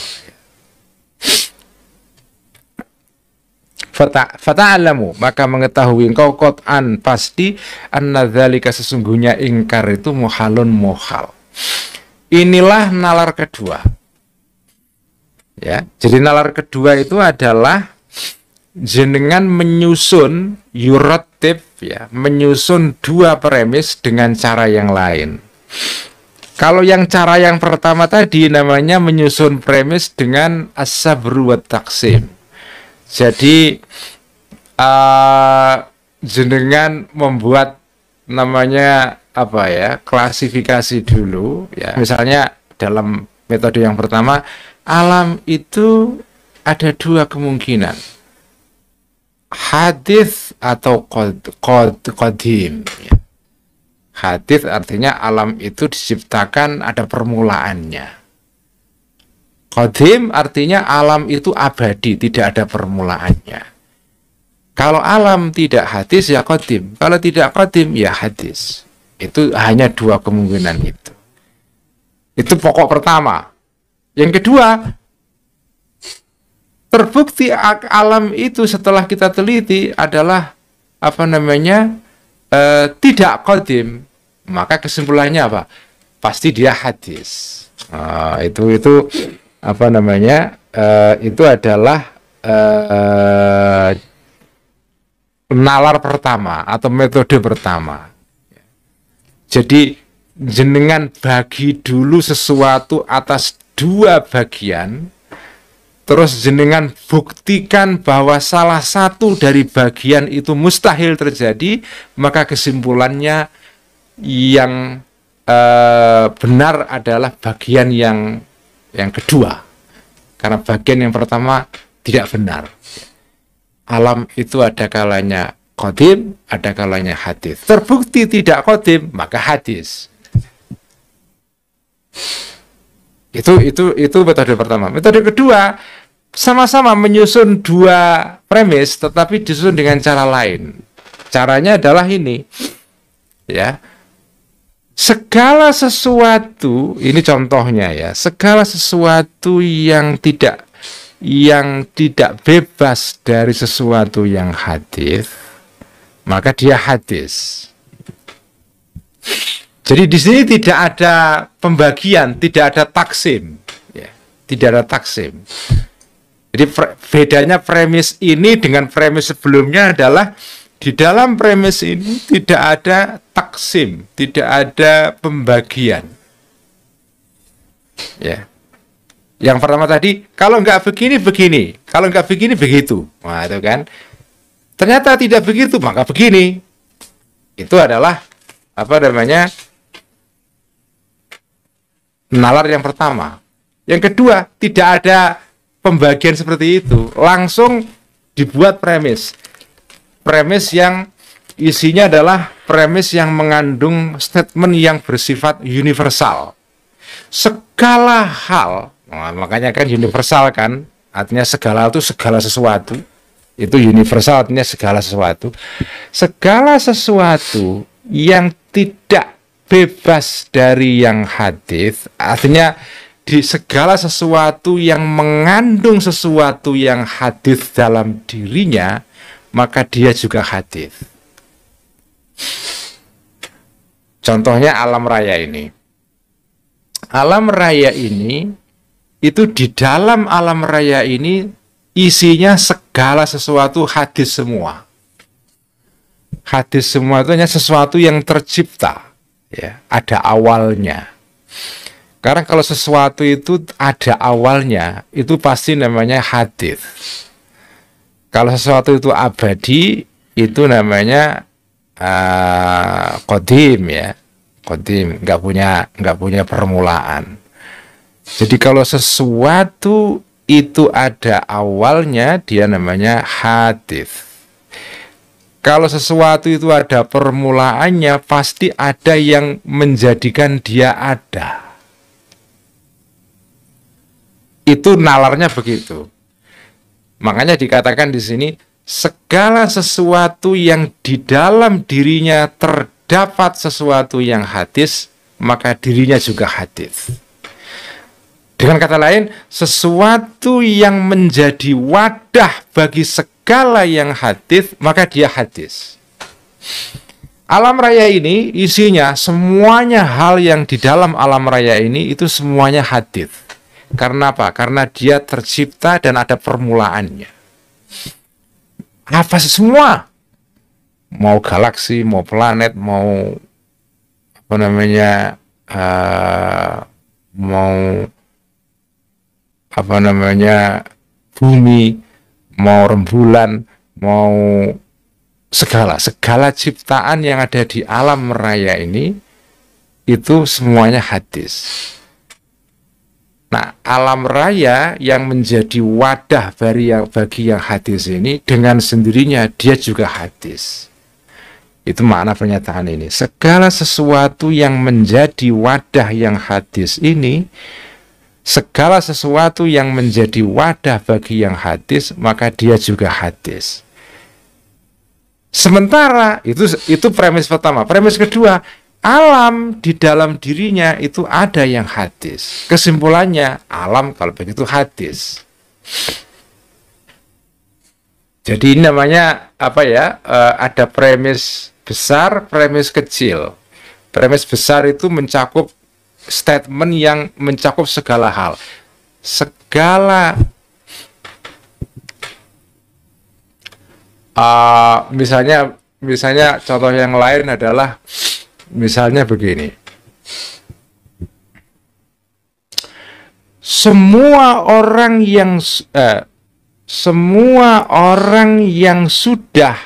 Fata'alamu, maka mengetahui engkau qat'an, pasti, anna dzalika, sesungguhnya ingkar itu muhalun, muhal. Inilah nalar kedua. Ya, jadi nalar kedua itu adalah jenengan menyusun yuratib, ya, menyusun dua premis dengan cara yang lain. Kalau yang cara yang pertama tadi namanya menyusun premis dengan as-sabru wa taqsim. Jadi jenengan membuat namanya apa ya, klasifikasi dulu, ya. Misalnya dalam metode yang pertama, alam itu ada dua kemungkinan, hadis atau qadim. Hadis artinya alam itu diciptakan, ada permulaannya. Qadim artinya alam itu abadi, tidak ada permulaannya. Kalau alam tidak hadis ya qadim, kalau tidak qadim ya hadis. Itu hanya dua kemungkinan itu. Itu pokok pertama. Yang kedua, Terbukti alam itu setelah kita teliti adalah tidak qadim. Maka kesimpulannya apa? Pasti dia hadis. Itu itu adalah nalar pertama atau metode pertama. Jadi jenengan bagi dulu sesuatu atas dua bagian, terus jenengan buktikan bahwa salah satu dari bagian itu mustahil terjadi, maka kesimpulannya yang benar adalah bagian yang kedua, karena bagian yang pertama tidak benar. Alam itu ada kalanya qadim, ada kalanya hadis. Terbukti tidak qadim, maka hadis. Itu metode pertama. Metode kedua, sama-sama menyusun dua premis, tetapi disusun dengan cara lain. Caranya adalah ini, ya. Segala sesuatu, ini contohnya ya, segala sesuatu yang tidak bebas dari sesuatu yang hadis, maka dia hadis. Jadi di sini tidak ada pembagian, tidak ada taksim, ya, tidak ada taksim. Jadi bedanya premis ini dengan premis sebelumnya adalah di dalam premis ini tidak ada taksim, tidak ada pembagian. Ya. Yang pertama tadi, kalau nggak begini, begini. Kalau nggak begini, begitu. Nah, itu kan. Ternyata tidak begitu, maka begini. Itu adalah, nalar yang pertama. Yang kedua, tidak ada pembagian seperti itu. Langsung dibuat premis. Premis yang isinya adalah premis yang mengandung statement yang bersifat universal. Segala hal, makanya kan universal kan, artinya segala itu segala sesuatu. Itu universal artinya segala sesuatu. Segala sesuatu yang tidak bebas dari yang hadis, artinya di segala sesuatu yang mengandung sesuatu yang hadis dalam dirinya, maka dia juga hadis. Contohnya alam raya ini. Alam raya ini, itu di dalam alam raya ini isinya segala sesuatu hadis semua. Hadis semua itu hanya sesuatu yang tercipta, ya, ada awalnya. Karena kalau sesuatu itu ada awalnya, itu pasti namanya hadis. Kalau sesuatu itu abadi, itu namanya qadim, ya, qadim, nggak punya permulaan. Jadi kalau sesuatu itu ada awalnya, dia namanya hadis. Kalau sesuatu itu ada permulaannya, pasti ada yang menjadikan dia ada. Itu nalarnya begitu. Makanya dikatakan di sini, segala sesuatu yang di dalam dirinya terdapat sesuatu yang hadis, maka dirinya juga hadis. Dengan kata lain, sesuatu yang menjadi wadah bagi segala yang hadis, maka dia hadis. Alam raya ini isinya semuanya, hal yang di dalam alam raya ini itu semuanya hadis. Karena apa? Karena dia tercipta dan ada permulaannya. Apa semua? Mau galaksi, mau planet, mau bumi, mau rembulan, mau segala ciptaan yang ada di alam raya ini, itu semuanya hadis. Nah, alam raya yang menjadi wadah bagi yang hadis ini, dengan sendirinya dia juga hadis. Itu makna pernyataan ini. Segala sesuatu yang menjadi wadah yang hadis ini, segala sesuatu yang menjadi wadah bagi yang hadis, maka dia juga hadis. Sementara itu premis pertama. Premis kedua, alam di dalam dirinya itu ada yang hadis. Kesimpulannya, alam kalau begitu hadis. Jadi ini namanya apa ya? Ada premis besar, premis kecil. Premis besar itu mencakup statement yang mencakup segala hal. Segala misalnya contoh yang lain adalah misalnya begini. Semua orang yang sudah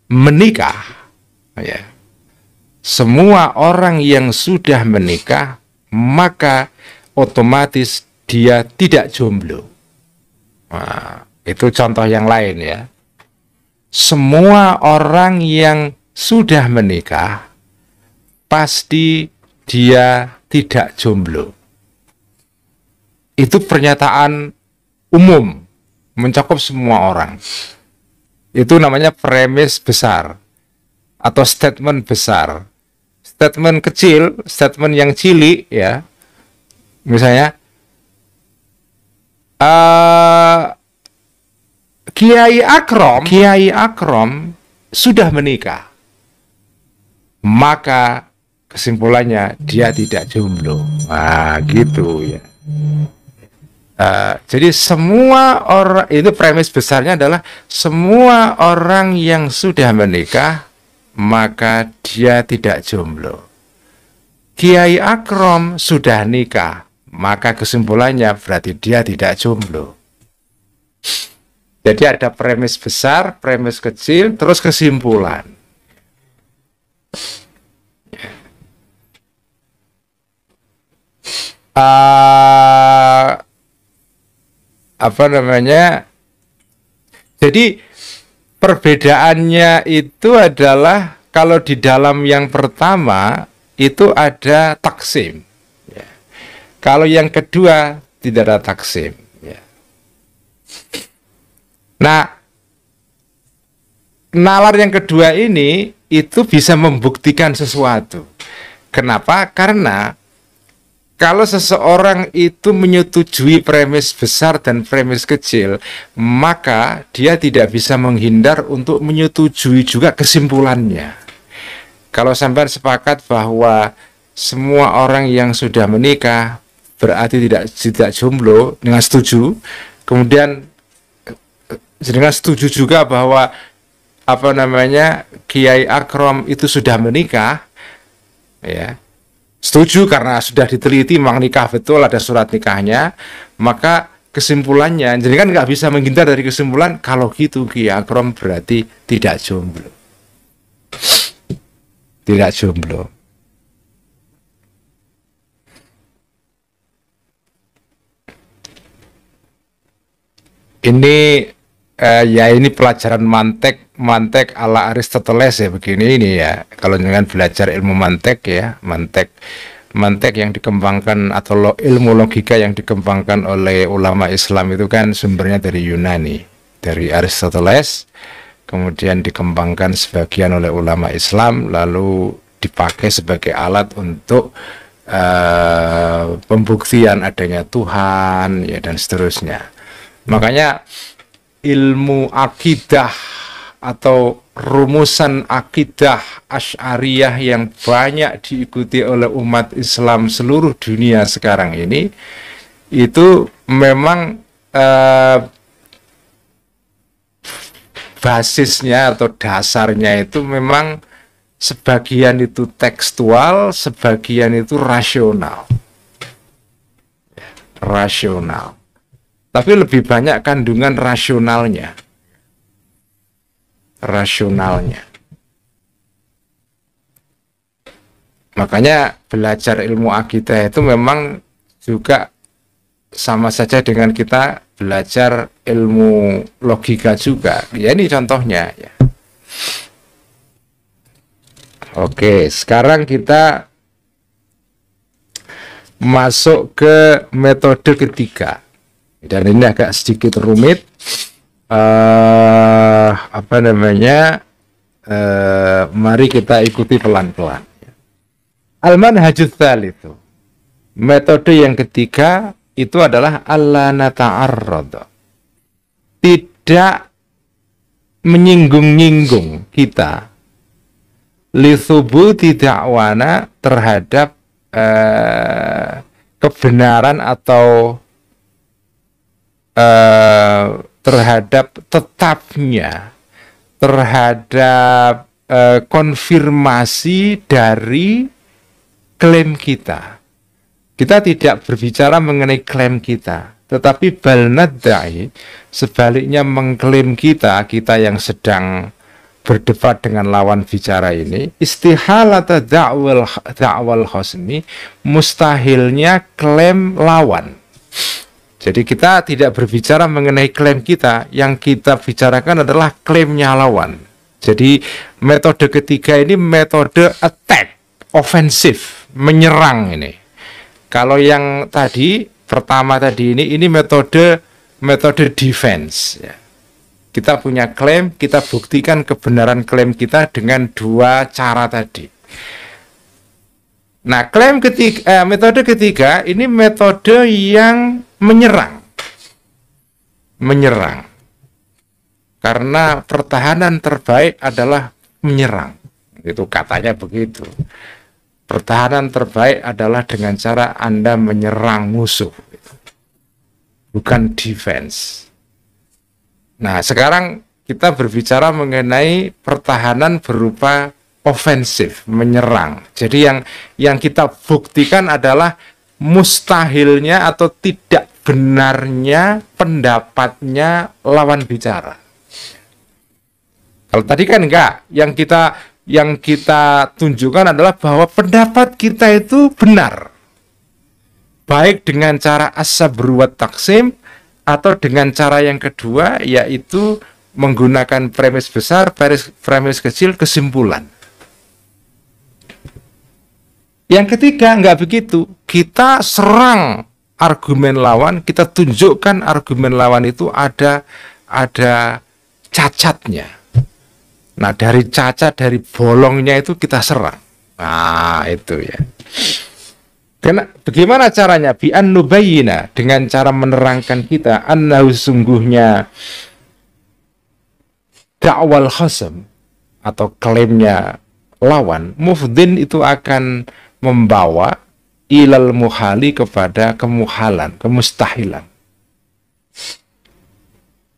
menikah, ya, semua orang yang sudah menikah, maka otomatis dia tidak jomblo. Nah, itu contoh yang lain ya. Semua orang yang sudah menikah, pasti dia tidak jomblo. Itu pernyataan umum, mencakup semua orang. Itu namanya premis besar atau statement besar. Statement kecil, statement yang cilik ya. Misalnya Kiai Akrom sudah menikah. Maka kesimpulannya dia tidak jomblo. Nah, gitu ya. Jadi semua orang, itu premis besarnya adalah semua orang yang sudah menikah maka dia tidak jomblo. Kiai Akrom sudah nikah, maka kesimpulannya berarti dia tidak jomblo. Jadi ada premis besar, premis kecil, terus kesimpulan. Apa namanya? Jadi perbedaannya itu adalah kalau di dalam yang pertama itu ada taksim, ya. Kalau yang kedua tidak ada taksim, ya. Nah, nalar yang kedua ini itu bisa membuktikan sesuatu. Kenapa? Karena kalau seseorang itu menyetujui premis besar dan premis kecil, maka dia tidak bisa menghindar untuk menyetujui juga kesimpulannya. Kalau sampai sepakat bahwa semua orang yang sudah menikah berarti tidak jomblo, dengan setuju. Kemudian dengan setuju juga bahwa apa namanya Kiai Akrom itu sudah menikah, ya. Setuju karena sudah diteliti memang nikah betul, ada surat nikahnya, maka kesimpulannya, jadi kan nggak bisa menghindar dari kesimpulan kalau gitu Kiai Akrom berarti tidak jomblo. Tidak jomblo. Ini ya ini pelajaran mantek ala Aristoteles ya, begini ini ya. Kalau dengan belajar ilmu mantek ya, mantek yang dikembangkan atau ilmu logika yang dikembangkan oleh ulama Islam itu kan sumbernya dari Yunani, dari Aristoteles, kemudian dikembangkan sebagian oleh ulama Islam, lalu dipakai sebagai alat untuk pembuktian adanya Tuhan ya dan seterusnya. Makanya ilmu akidah atau rumusan akidah Asy'ariyah yang banyak diikuti oleh umat Islam seluruh dunia sekarang ini, itu memang basisnya atau dasarnya itu memang sebagian itu tekstual, sebagian itu rasional. Rasional. Tapi lebih banyak kandungan rasionalnya. Makanya belajar ilmu akidah itu memang juga sama saja dengan kita belajar ilmu logika juga. Ya ini contohnya ya. Oke, sekarang kita masuk ke metode ketiga. Dan ini agak sedikit rumit. Apa namanya? Mari kita ikuti pelan-pelan. Al-manhajut tsalitsu. Metode yang ketiga itu adalah alla nata'arrad. Tidak menyinggung-nyinggung kita li thubuti da'wana terhadap kebenaran atau terhadap tetapnya, terhadap konfirmasi dari klaim kita. Kita tidak berbicara mengenai klaim kita, tetapi bal nadda'i, sebaliknya mengklaim kita yang sedang berdebat dengan lawan bicara ini, istihalata da'wal khasmi, mustahilnya klaim lawan. Jadi kita tidak berbicara mengenai klaim kita, yang kita bicarakan adalah klaimnya lawan. Jadi metode ketiga ini metode attack, ofensif, menyerang ini. Kalau yang tadi pertama tadi ini metode defense. Ya. Kita punya klaim, kita buktikan kebenaran klaim kita dengan dua cara tadi. Nah, metode ketiga ini metode yang menyerang. Karena pertahanan terbaik adalah menyerang. Itu katanya begitu. Pertahanan terbaik adalah dengan cara Anda menyerang musuh. Bukan defense. Nah, sekarang kita berbicara mengenai pertahanan berupa ofensif, menyerang. Jadi yang kita buktikan adalah mustahilnya atau tidak benarnya pendapatnya lawan bicara. Kalau tadi kan enggak, yang kita tunjukkan adalah bahwa pendapat kita itu benar. Baik dengan cara as-sabr wa taqsim, atau dengan cara yang kedua, yaitu menggunakan premis besar, premis kecil, kesimpulan. Yang ketiga, enggak begitu. Kita serang argumen lawan, kita tunjukkan argumen lawan itu ada cacatnya. Nah, dari cacat, dari bolongnya itu kita serang. Nah, itu ya. Bagaimana caranya? Bi'an nubayyina, dengan cara menerangkan kita annahu sungguhnya da'wal khasam atau klaimnya lawan, mufdin itu akan membawa ilal muhali kepada kemuhalan, kemustahilan.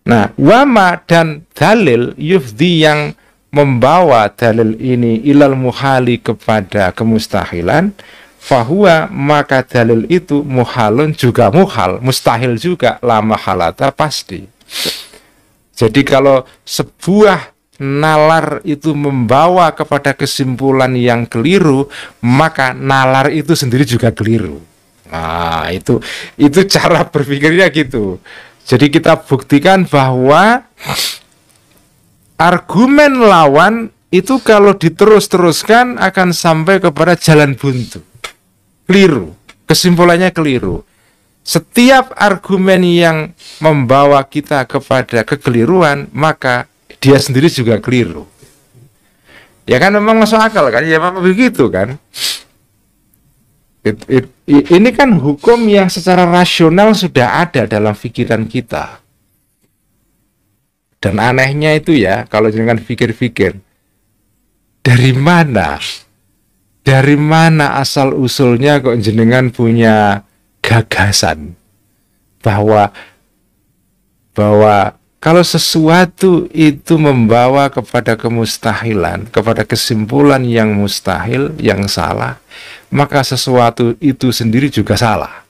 Nah, wama dan dalil yufdi yang membawa dalil ini ilal muhali kepada kemustahilan, fahuwa maka dalil itu muhalun juga muhal, mustahil juga, la mahalata pasti. Jadi kalau sebuah nalar itu membawa kepada kesimpulan yang keliru, maka nalar itu sendiri juga keliru. Nah, itu cara berpikirnya gitu. Jadi kita buktikan bahwa argumen lawan itu kalau diterus-teruskan akan sampai kepada jalan buntu. Keliru, kesimpulannya keliru. Setiap argumen yang membawa kita kepada kekeliruan, maka dia sendiri juga keliru. Ya kan, memang masuk akal kan, ya memang begitu kan. Ini kan hukum yang secara rasional sudah ada dalam pikiran kita. Dan anehnya itu ya, kalau jangan pikir-pikir, dari mana asal-usulnya kok jenengan punya gagasan bahwa kalau sesuatu itu membawa kepada kemustahilan, kepada kesimpulan yang mustahil, yang salah, maka sesuatu itu sendiri juga salah.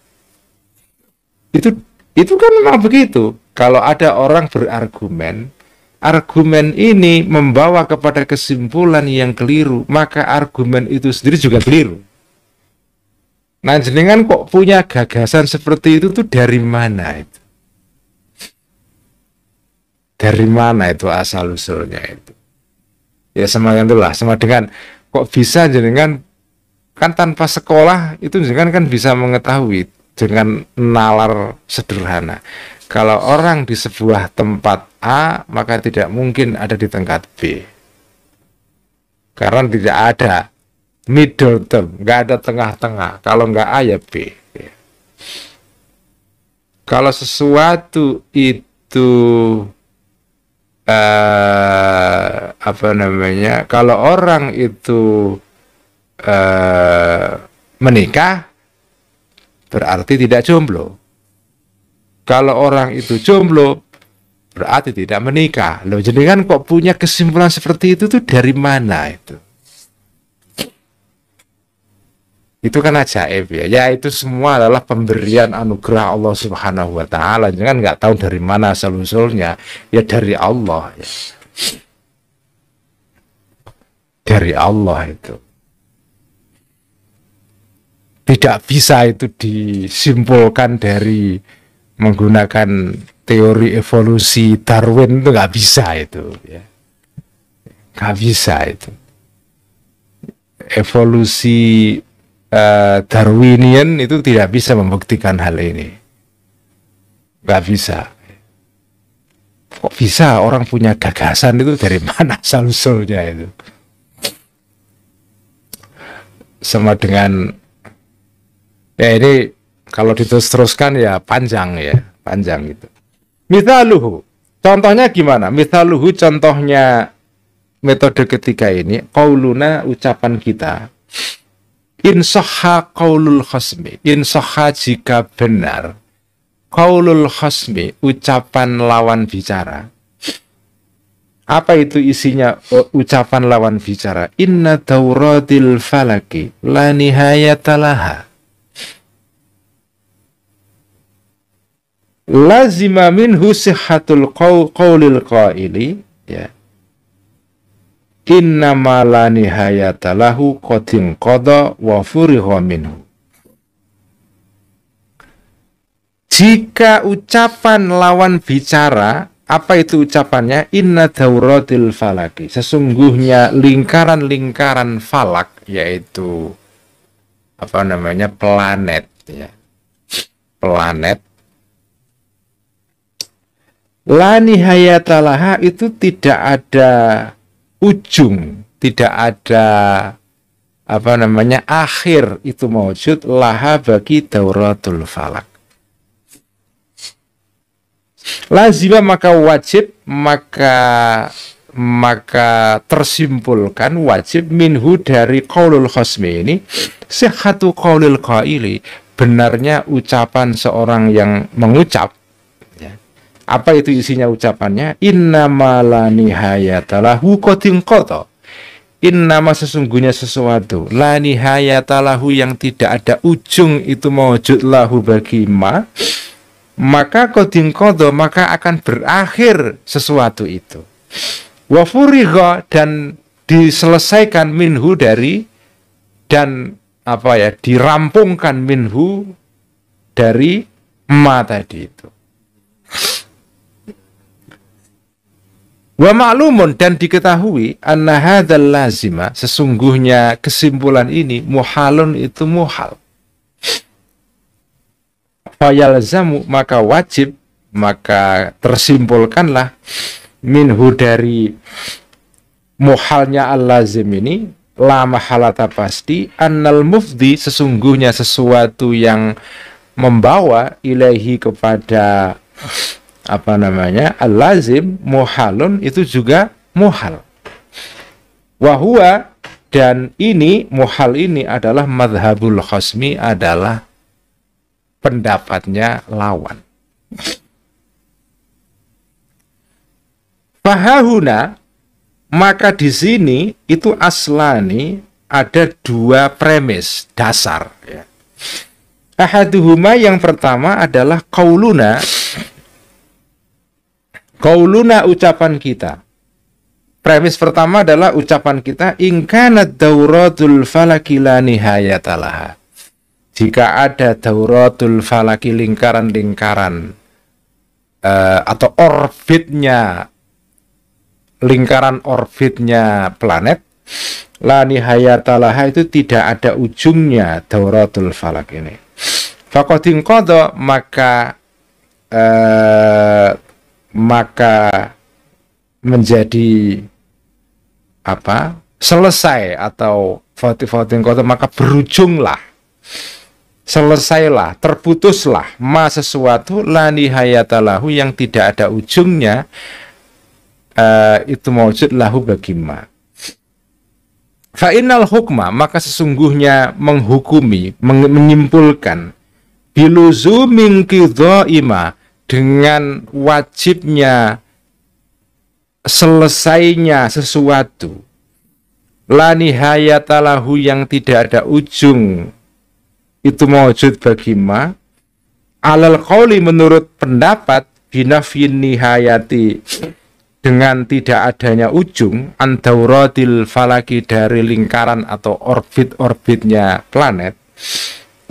Itu kan memang begitu. Kalau ada orang berargumen, argumen ini membawa kepada kesimpulan yang keliru, maka argumen itu sendiri juga keliru. Nah, jenengan kok punya gagasan seperti itu tuh dari mana itu? Dari mana itu asal-usulnya itu? Ya sama dengan kok bisa jenengan kan tanpa sekolah itu jenengan kan bisa mengetahui dengan nalar sederhana. Kalau orang di sebuah tempat A, maka tidak mungkin ada di tempat B. Karena tidak ada middle term, nggak ada tengah-tengah. Kalau nggak A ya B. Kalau sesuatu itu apa namanya, kalau orang itu menikah berarti tidak jomblo. Kalau orang itu jomblo berarti tidak menikah. Loh, jadi kan kok punya kesimpulan seperti itu tuh dari mana itu? Itu kan ajaib ya. Ya itu semua adalah pemberian anugerah Allah Subhanahu wa taala. Jangan nggak tahu dari mana asal-usulnya. Ya dari Allah ya. Dari Allah itu. Tidak bisa itu disimpulkan dari menggunakan teori evolusi Darwin, itu nggak bisa itu ya. Nggak bisa itu. Evolusi Darwinian itu tidak bisa membuktikan hal ini. Nggak bisa. Kok bisa orang punya gagasan itu dari mana asal-usulnya itu? Sama dengan ya ini kalau diteruskan ya panjang gitu. Mithaluhu, contohnya gimana? Mithaluhu, contohnya metode ketiga ini, qauluna, ucapan kita. Insahha qaulul khasmi, insahha jika benar, qaulul khasmi, ucapan lawan bicara. Apa itu isinya ucapan lawan bicara? Inna dauratil falaki la nihayatalaha. Lazima minhu sihhatul qaulil qaili ya. Innama la nihayatalahu qadin qada wa furigha minhu. Jika ucapan lawan bicara, apa itu ucapannya? Inna dauratil falaki, sesungguhnya lingkaran-lingkaran falak, yaitu apa namanya, planet ya. Planet la nihayatalaha, itu tidak ada ujung, tidak ada apa namanya akhir, itu maujud laha bagi dauratul falak. Lazima, maka wajib, maka tersimpulkan wajib minhu dari qaulul khasmi ini sihhatu qaulil qaili, benarnya ucapan seorang yang mengucap. Apa itu isinya ucapannya? Innama la nihayatalahu qadin qada. Innama, sesungguhnya sesuatu, la nihayatalahu, yang tidak ada ujung, itu mawjud lahu bagi ma, maka qadin qada, maka akan berakhir sesuatu itu. Wa furigha, dan diselesaikan minhu dari, dan apa ya, dirampungkan minhu dari ma tadi itu. Wa ma'lumun, dan diketahui, anna hadzal lazima, sesungguhnya kesimpulan ini, muhalun, itu muhal. Fayalzamu, maka wajib, maka tersimpulkanlah minhu dari muhalnya al-lazim ini, la mahalata, pasti, annal mufdi, sesungguhnya sesuatu yang membawa ilaihi, kepada apa namanya al-lazim, muhalun, itu juga muhal. Wahua, dan ini muhal ini adalah madhabul khasmi, adalah pendapatnya lawan. Fahahuna, maka di sini itu aslani, ada dua premis dasar ya. Ahaduhuma, yang pertama adalah qauluna, ucapan kita. Premis pertama adalah ucapan kita, in kanat dauratul falaki la nihayatalaha. Jika ada dauratul falaki, lingkaran-lingkaran atau orbitnya, lingkaran orbitnya planet, la nihayatalaha, itu tidak ada ujungnya dauratul falak ini. Faqadin qada, maka menjadi apa? Selesai, atau faqadin qada, maka berujunglah, selesailah, terputuslah, ma, sesuatu, la nihayatalahu, yang tidak ada ujungnya, itu maujud lahu bagi ma. Fa innal hukma, maka sesungguhnya menghukumi, menyimpulkan biluzumin qidhaima, dengan wajibnya selesainya sesuatu, la nihayata lahu, yang tidak ada ujung, itu maujud bagi ma, alal qauli, menurut pendapat, binafyin nihayati, dengan tidak adanya ujung, andauratil falaki, dari lingkaran atau orbit-orbitnya planet.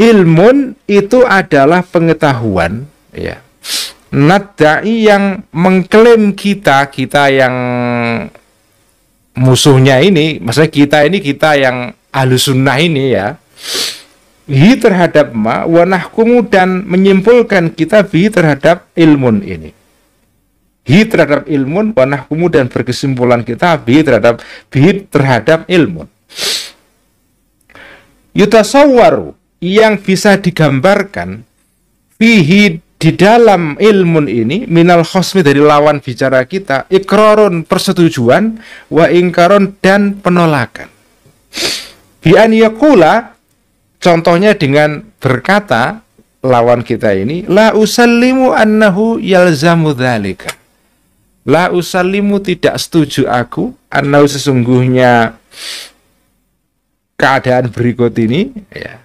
Ilmun itu adalah pengetahuan, ya. Nadai, yang mengklaim kita yang musuhnya ini, maksudnya kita yang ahlussunnah ini, ya, bi terhadap ma, wa nahkumu, dan menyimpulkan kita bi terhadap ilmun ini. Bi terhadap ilmun, wa nahkumu, dan berkesimpulan kita bi terhadap ilmun. Yutasawwaru, yang bisa digambarkan, fihi, di dalam ilmun ini, minal khosmi, dari lawan bicara kita, ikrarun, persetujuan, wa ingkaron, dan penolakan. Bi an yaqula, contohnya dengan berkata lawan kita ini, la usallimu annahu yalzamu dzalika. La usallimu, tidak setuju aku, annahu, sesungguhnya keadaan berikut ini, ya,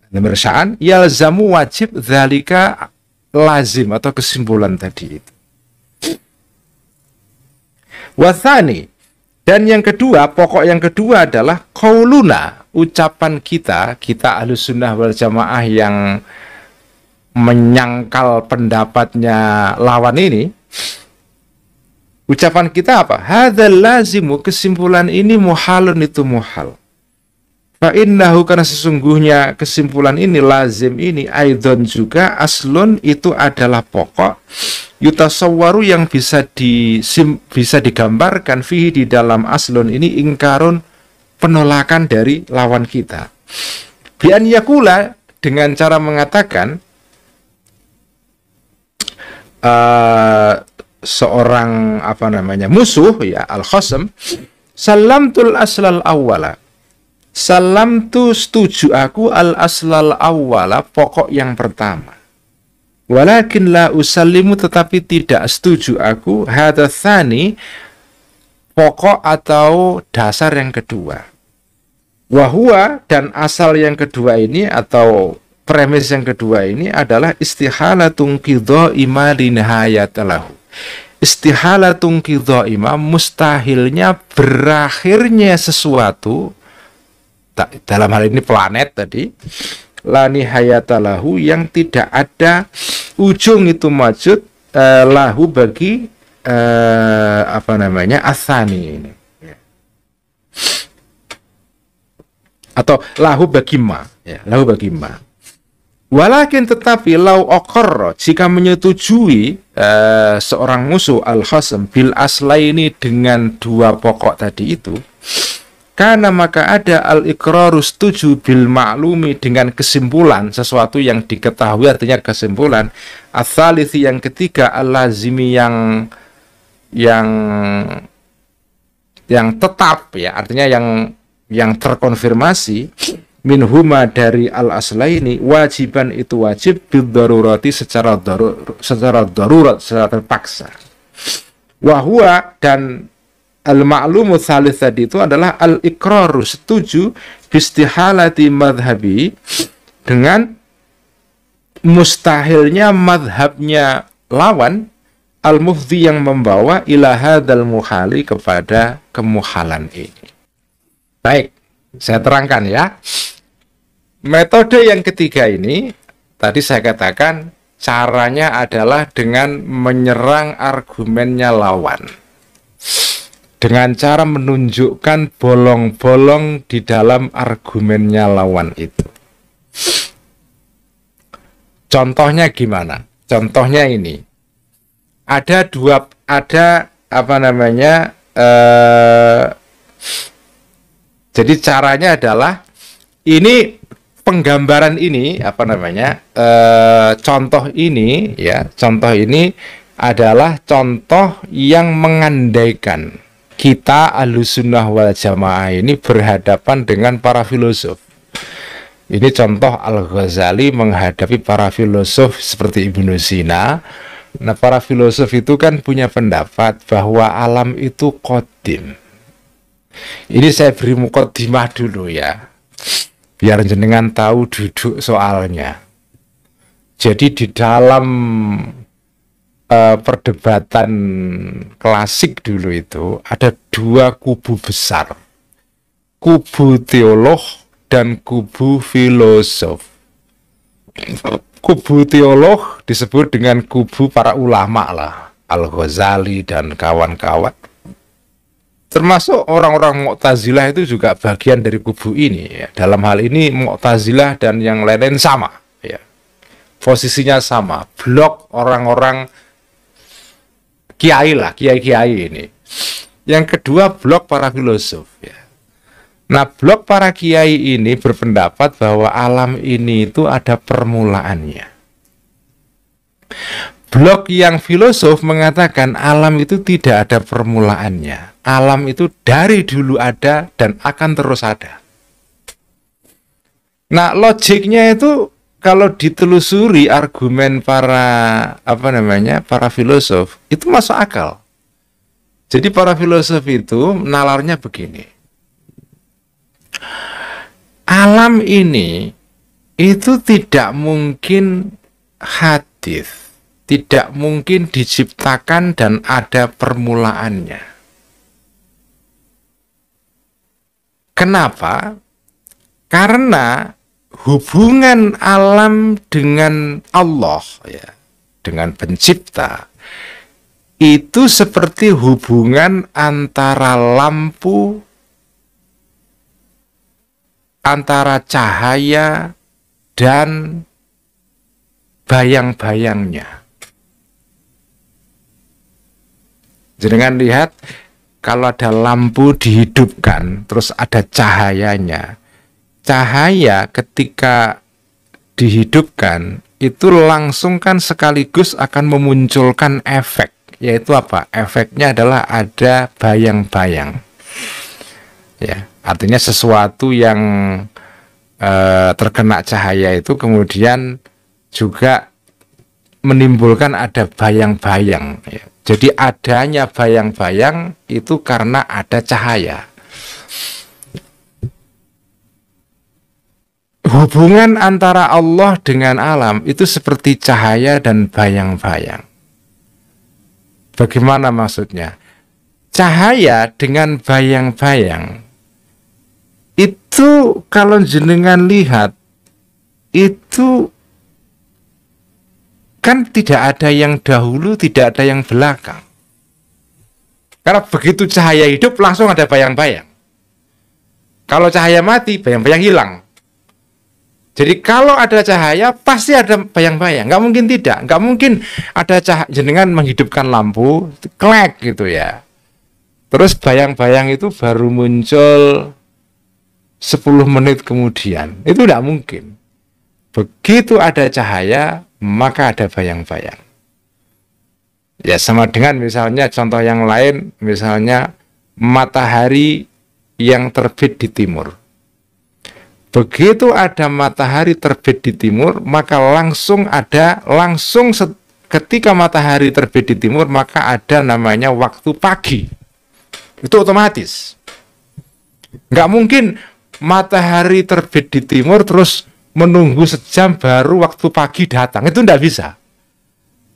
Numersaan, yalzamu, wajib, dzalika, lazim, atau kesimpulan tadi itu. Wathani, dan yang kedua, pokok yang kedua adalah qauluna, ucapan kita ahlussunnah wal jamaah yang menyangkal pendapatnya lawan ini. Ucapan kita apa? Hadzal lazimu, kesimpulan ini muhalun, itu muhal. Fa innahu, karena sesungguhnya kesimpulan ini, lazim ini, aidon juga, aslun, itu adalah pokok, yutasawwaru, yang bisa digambarkan, fihi, di dalam aslun ini, ingkarun, penolakan dari lawan kita. Bi an yakula, dengan cara mengatakan, seorang musuh, ya, al-khasm, salamtul aslal awwala, salamtu, setuju aku, al-aslal awwala, pokok yang pertama. Walakin la usallimu, tetapi tidak setuju aku, hadatsani, pokok atau dasar yang kedua. Wahua, dan asal yang kedua ini, atau premis yang kedua ini adalah istihalatun qidhaima linihayatalahu. Istihalatun qidhaima, mustahilnya berakhirnya sesuatu, dalam hal ini planet tadi, la nihayatalahu, yang tidak ada ujung, itu maksud lahu bagi asani ini, atau lahu bagi ma, ya, lahu bagi ma. Walakin, tetapi, lau okorro, jika menyetujui seorang musuh al-khasm bil aslaini, dengan dua pokok tadi itu, karena maka ada al-iqraru, setuju, bil ma'lumi, dengan kesimpulan, sesuatu yang diketahui, artinya kesimpulan, ats-tsalits, yang ketiga, al-lazimi, yang tetap, ya, artinya yang terkonfirmasi, minhuma, dari al-aslaini, wajiban, itu wajib, bid-darurati, secara darurat, secara terpaksa. Wahua, dan al-ma'lumu tsalits tadi itu adalah al-iqraru, setuju, bistihalati madhabi, dengan mustahilnya madhabnya lawan, al-mufdi, yang membawa ila hadzal muhali, kepada kemuhalan ini. Baik, saya terangkan, ya. Metode yang ketiga ini, tadi saya katakan, caranya adalah dengan menyerang argumennya lawan, dengan cara menunjukkan bolong-bolong di dalam argumennya lawan itu. Contohnya gimana? Contohnya ini. Jadi caranya adalah ini, penggambaran ini, contoh ini, ya, contoh ini adalah contoh yang mengandaikan kita Ahlussunnah wal Jamaah ini berhadapan dengan para filosof. Ini contoh Al-Ghazali menghadapi para filosof seperti Ibnu Sina. Nah, para filosof itu kan punya pendapat bahwa alam itu qadim. Ini saya beri muqaddimah dulu ya, biar jenengan tahu duduk soalnya. Jadi di dalam perdebatan klasik dulu itu ada dua kubu besar, kubu teolog dan kubu filosof. Kubu teolog disebut dengan kubu para ulama lah, Al-Ghazali dan kawan-kawan. Termasuk orang-orang Mu'tazilah itu juga bagian dari kubu ini ya. Dalam hal ini Mu'tazilah dan yang lain-lain sama ya. Posisinya sama, blok orang-orang kiai lah, kiai-kiai ini. Yang kedua blok para filosof ya. Nah, blok para kiai ini berpendapat bahwa alam ini itu ada permulaannya. Blok yang filosof mengatakan alam itu tidak ada permulaannya. Alam itu dari dulu ada dan akan terus ada. Nah, logiknya itu kalau ditelusuri argumen para para filosof itu masuk akal. Jadi para filosof itu nalarnya begini. Alam ini itu tidak mungkin hadis, tidak mungkin diciptakan dan ada permulaannya. Kenapa? Karena hubungan alam dengan Allah ya, dengan pencipta itu seperti hubungan antara lampu, antara cahaya dan bayang-bayangnya. Jangan lihat kalau ada lampu dihidupkan terus ada cahayanya. Cahaya ketika dihidupkan itu langsung kan sekaligus akan memunculkan efek. Yaitu apa? Efeknya adalah ada bayang-bayang. Ya, artinya sesuatu yang terkena cahaya itu kemudian juga menimbulkan ada bayang-bayang ya. Jadi adanya bayang-bayang itu karena ada cahaya. Hubungan antara Allah dengan alam itu seperti cahaya dan bayang-bayang. Bagaimana maksudnya? Cahaya dengan bayang-bayang itu kalau jenengan lihat itu kan tidak ada yang dahulu, tidak ada yang belakang. Karena begitu cahaya hidup langsung ada bayang-bayang. Kalau cahaya mati, bayang-bayang hilang. Jadi kalau ada cahaya pasti ada bayang-bayang. Nggak mungkin tidak. Nggak mungkin ada cahaya jenengan menghidupkan lampu, klek gitu ya. Terus bayang-bayang itu baru muncul 10 menit kemudian. Itu tidak mungkin. Begitu ada cahaya, maka ada bayang-bayang. Ya sama dengan misalnya contoh yang lain, misalnya matahari yang terbit di timur. Begitu ada matahari terbit di timur, maka ketika matahari terbit di timur, maka ada namanya waktu pagi. Itu otomatis. Nggak mungkin matahari terbit di timur terus menunggu sejam baru waktu pagi datang. Itu tidak bisa.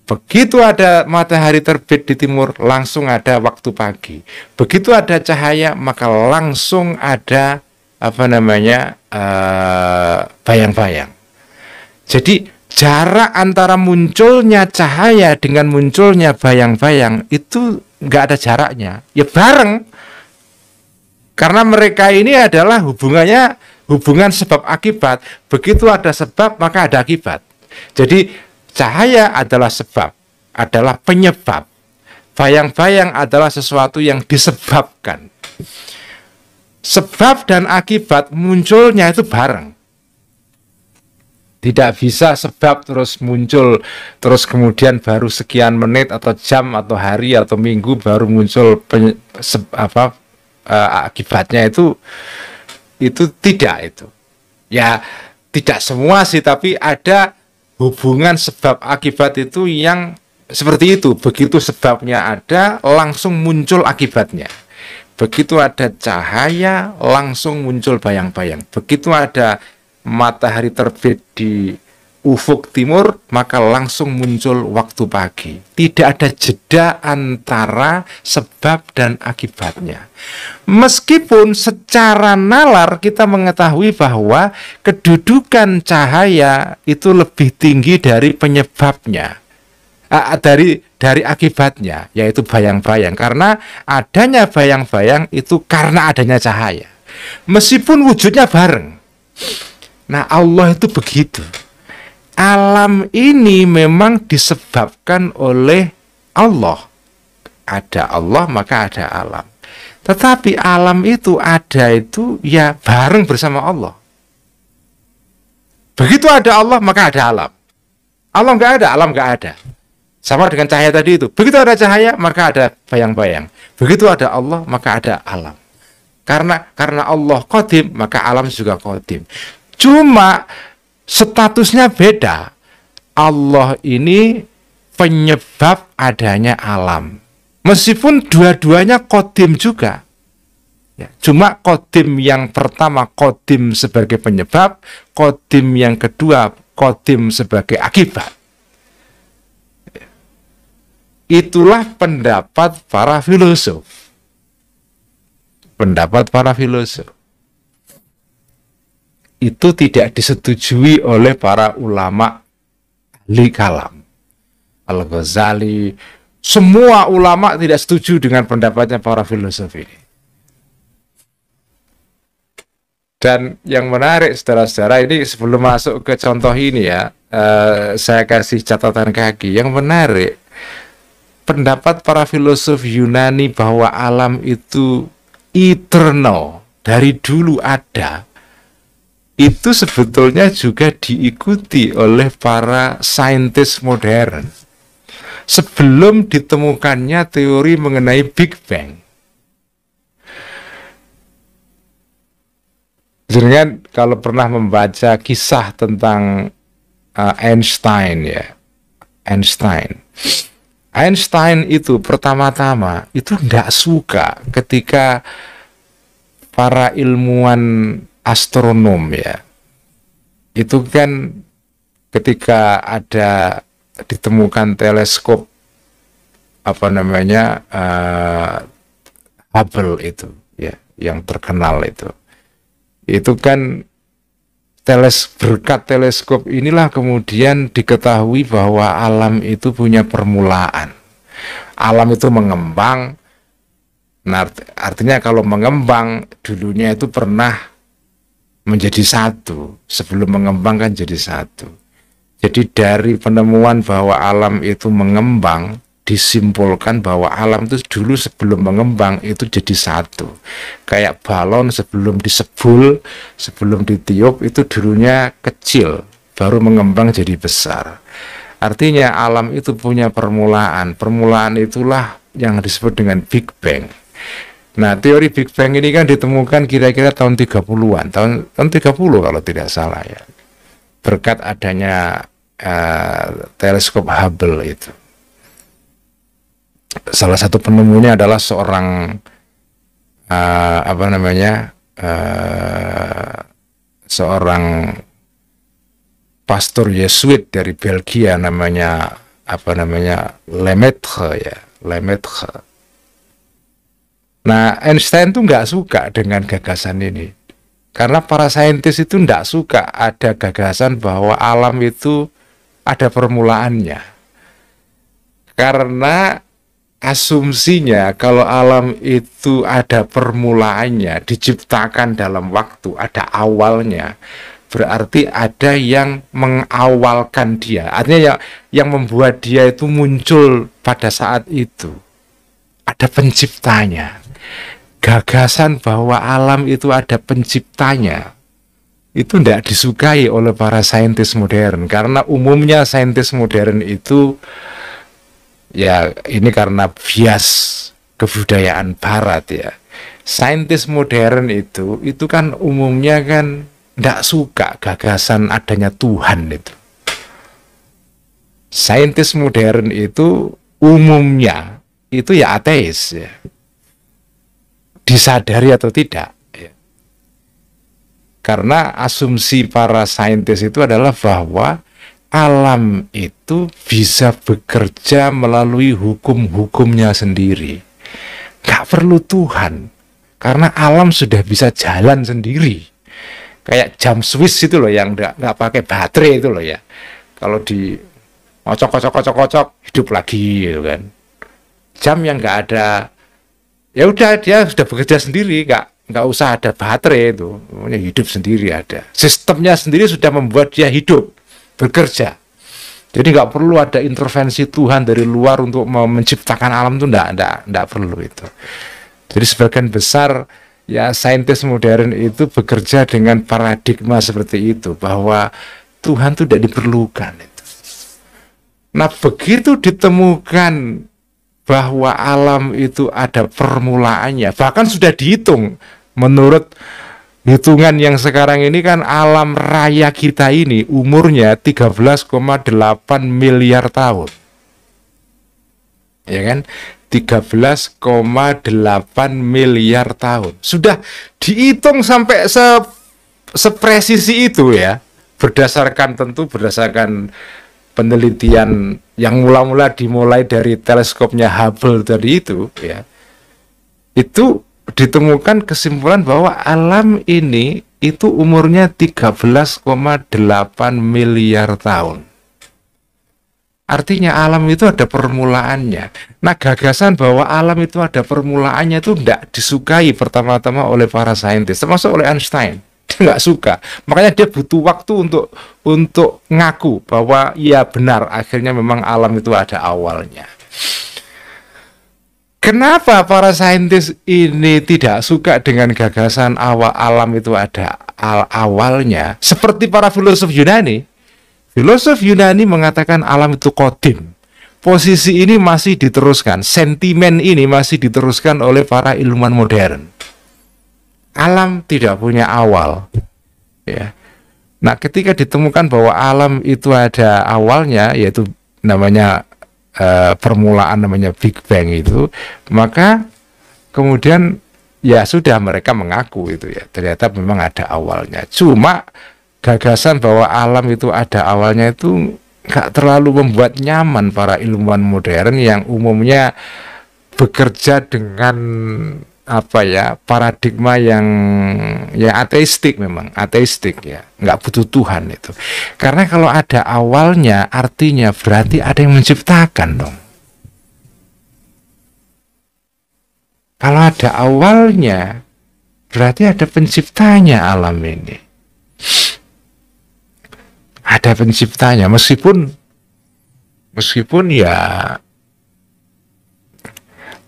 Begitu ada matahari terbit di timur, langsung ada waktu pagi. Begitu ada cahaya, maka langsung ada bayang-bayang. Jadi jarak antara munculnya cahaya dengan munculnya bayang-bayang itu nggak ada jaraknya. Ya bareng. Karena mereka ini adalah hubungan sebab akibat. Begitu ada sebab maka ada akibat. Jadi cahaya adalah sebab, adalah penyebab. Bayang-bayang adalah sesuatu yang disebabkan. Sebab dan akibat munculnya itu bareng. Tidak bisa sebab terus muncul, terus kemudian baru sekian menit atau jam atau hari atau minggu baru muncul akibatnya itu tidak itu. Ya tidak semua sih, tapi ada hubungan sebab akibat itu yang seperti itu. Begitu sebabnya ada, langsung muncul akibatnya. Begitu ada cahaya, langsung muncul bayang-bayang. Begitu ada matahari terbit di ufuk timur, maka langsung muncul waktu pagi. Tidak ada jeda antara sebab dan akibatnya. Meskipun secara nalar kita mengetahui bahwa kedudukan cahaya itu lebih tinggi dari penyebabnya, dari akibatnya, yaitu bayang-bayang. Karena adanya bayang-bayang itu karena adanya cahaya, meskipun wujudnya bareng. Nah, Allah itu begitu. Alam ini memang disebabkan oleh Allah. Ada Allah, maka ada alam. Tetapi alam itu ada itu ya bareng bersama Allah. Begitu ada Allah, maka ada alam. Allah nggak ada, alam nggak ada. Sama dengan cahaya tadi itu. Begitu ada cahaya, maka ada bayang-bayang. Begitu ada Allah, maka ada alam. Karena Allah qadim, maka alam juga qadim. Cuma statusnya beda. Allah ini penyebab adanya alam. Meskipun dua-duanya qadim juga. Ya, cuma qadim yang pertama qadim sebagai penyebab, qadim yang kedua qadim sebagai akibat. Itulah pendapat para filosof. Pendapat para filosof. Itu tidak disetujui oleh para ulama ahli kalam. Al-Ghazali, semua ulama tidak setuju dengan pendapatnya para filosof ini. Dan yang menarik, saudara-saudara, ini sebelum masuk ke contoh ini ya, saya kasih catatan kaki. Yang menarik, pendapat para filosof Yunani bahwa alam itu eternal, dari dulu ada, itu sebetulnya juga diikuti oleh para saintis modern sebelum ditemukannya teori mengenai Big Bang. Jangan kalau pernah membaca kisah tentang Einstein ya, Einstein itu pertama-tama itu tidak suka ketika para ilmuwan astronom ya, itu kan ketika ada ditemukan teleskop Hubble itu ya, yang terkenal itu kan berkat teleskop inilah kemudian diketahui bahwa alam itu punya permulaan. Alam itu mengembang. Nah, artinya kalau mengembang dulunya itu pernah menjadi satu, sebelum mengembang kan jadi satu. Jadi dari penemuan bahwa alam itu mengembang, disimpulkan bahwa alam itu dulu sebelum mengembang itu jadi satu. Kayak balon sebelum disebul, sebelum ditiup itu dulunya kecil, baru mengembang jadi besar. Artinya alam itu punya permulaan. Permulaan itulah yang disebut dengan Big Bang. Nah, teori Big Bang ini kan ditemukan kira-kira tahun 30-an, tahun 30 kalau tidak salah ya. Berkat adanya teleskop Hubble itu. Salah satu penemunya adalah seorang seorang pastor Yesuit dari Belgia namanya Lemaitre ya, Lemaitre. Nah, Einstein tuh nggak suka dengan gagasan ini, karena para saintis itu nggak suka ada gagasan bahwa alam itu ada permulaannya. Karena asumsinya kalau alam itu ada permulaannya, diciptakan dalam waktu, ada awalnya, berarti ada yang mengawalkan dia. Artinya yang membuat dia itu muncul pada saat itu. Ada penciptanya. Gagasan bahwa alam itu ada penciptanya, itu tidak disukai oleh para saintis modern, karena umumnya saintis modern itu ya ini karena bias kebudayaan barat ya. Saintis modern itu kan umumnya kan tidak suka gagasan adanya Tuhan itu. Saintis modern itu umumnya itu ya ateis ya. Disadari atau tidak ya. Karena asumsi para saintis itu adalah bahwa alam itu bisa bekerja melalui hukum-hukumnya sendiri. Gak perlu Tuhan. Karena alam sudah bisa jalan sendiri. Kayak jam Swiss itu loh yang nggak pakai baterai itu loh ya. Kalau di kocok hidup lagi gitu kan. Jam yang nggak ada, ya udah dia sudah bekerja sendiri, nggak usah ada baterai itu, hidup sendiri ada. Sistemnya sendiri sudah membuat dia hidup, bekerja. Jadi nggak perlu ada intervensi Tuhan dari luar untuk menciptakan alam itu, nggak perlu itu. Jadi sebagian besar ya saintis modern itu bekerja dengan paradigma seperti itu, bahwa Tuhan itu tidak diperlukan. Nah begitu ditemukan bahwa alam itu ada permulaannya, bahkan sudah dihitung menurut hitungan yang sekarang ini kan alam raya kita ini umurnya 13,8 miliar tahun. Ya kan? 13,8 miliar tahun. Sudah dihitung sampai sepresisi itu ya. Berdasarkan penelitian yang mula-mula dimulai dari teleskopnya Hubble tadi itu ya. Itu ditemukan kesimpulan bahwa alam ini itu umurnya 13,8 miliar tahun. Artinya alam itu ada permulaannya. Nah gagasan bahwa alam itu ada permulaannya itu tidak disukai pertama-tama oleh para saintis, termasuk oleh Einstein. Dia nggak suka. Makanya dia butuh waktu untuk ngaku bahwa ya benar, akhirnya memang alam itu ada awalnya. Kenapa para saintis ini tidak suka dengan gagasan awal alam itu ada awalnya? Seperti para filosof Yunani. Filosof Yunani mengatakan alam itu kodim. Posisi ini masih diteruskan, sentimen ini masih diteruskan oleh para ilmuwan modern. Alam tidak punya awal. Ya. Nah, ketika ditemukan bahwa alam itu ada awalnya, yaitu namanya permulaan, namanya Big Bang itu, maka kemudian ya sudah mereka mengaku itu ya, ternyata memang ada awalnya. Cuma gagasan bahwa alam itu ada awalnya itu nggak terlalu membuat nyaman para ilmuwan modern yang umumnya bekerja dengan paradigma yang ya ateistik, memang ateistik ya, nggak butuh Tuhan itu. Karena kalau ada awalnya artinya berarti ada yang menciptakan dong. Kalau ada awalnya berarti ada penciptanya alam ini. Ada penciptanya, meskipun ya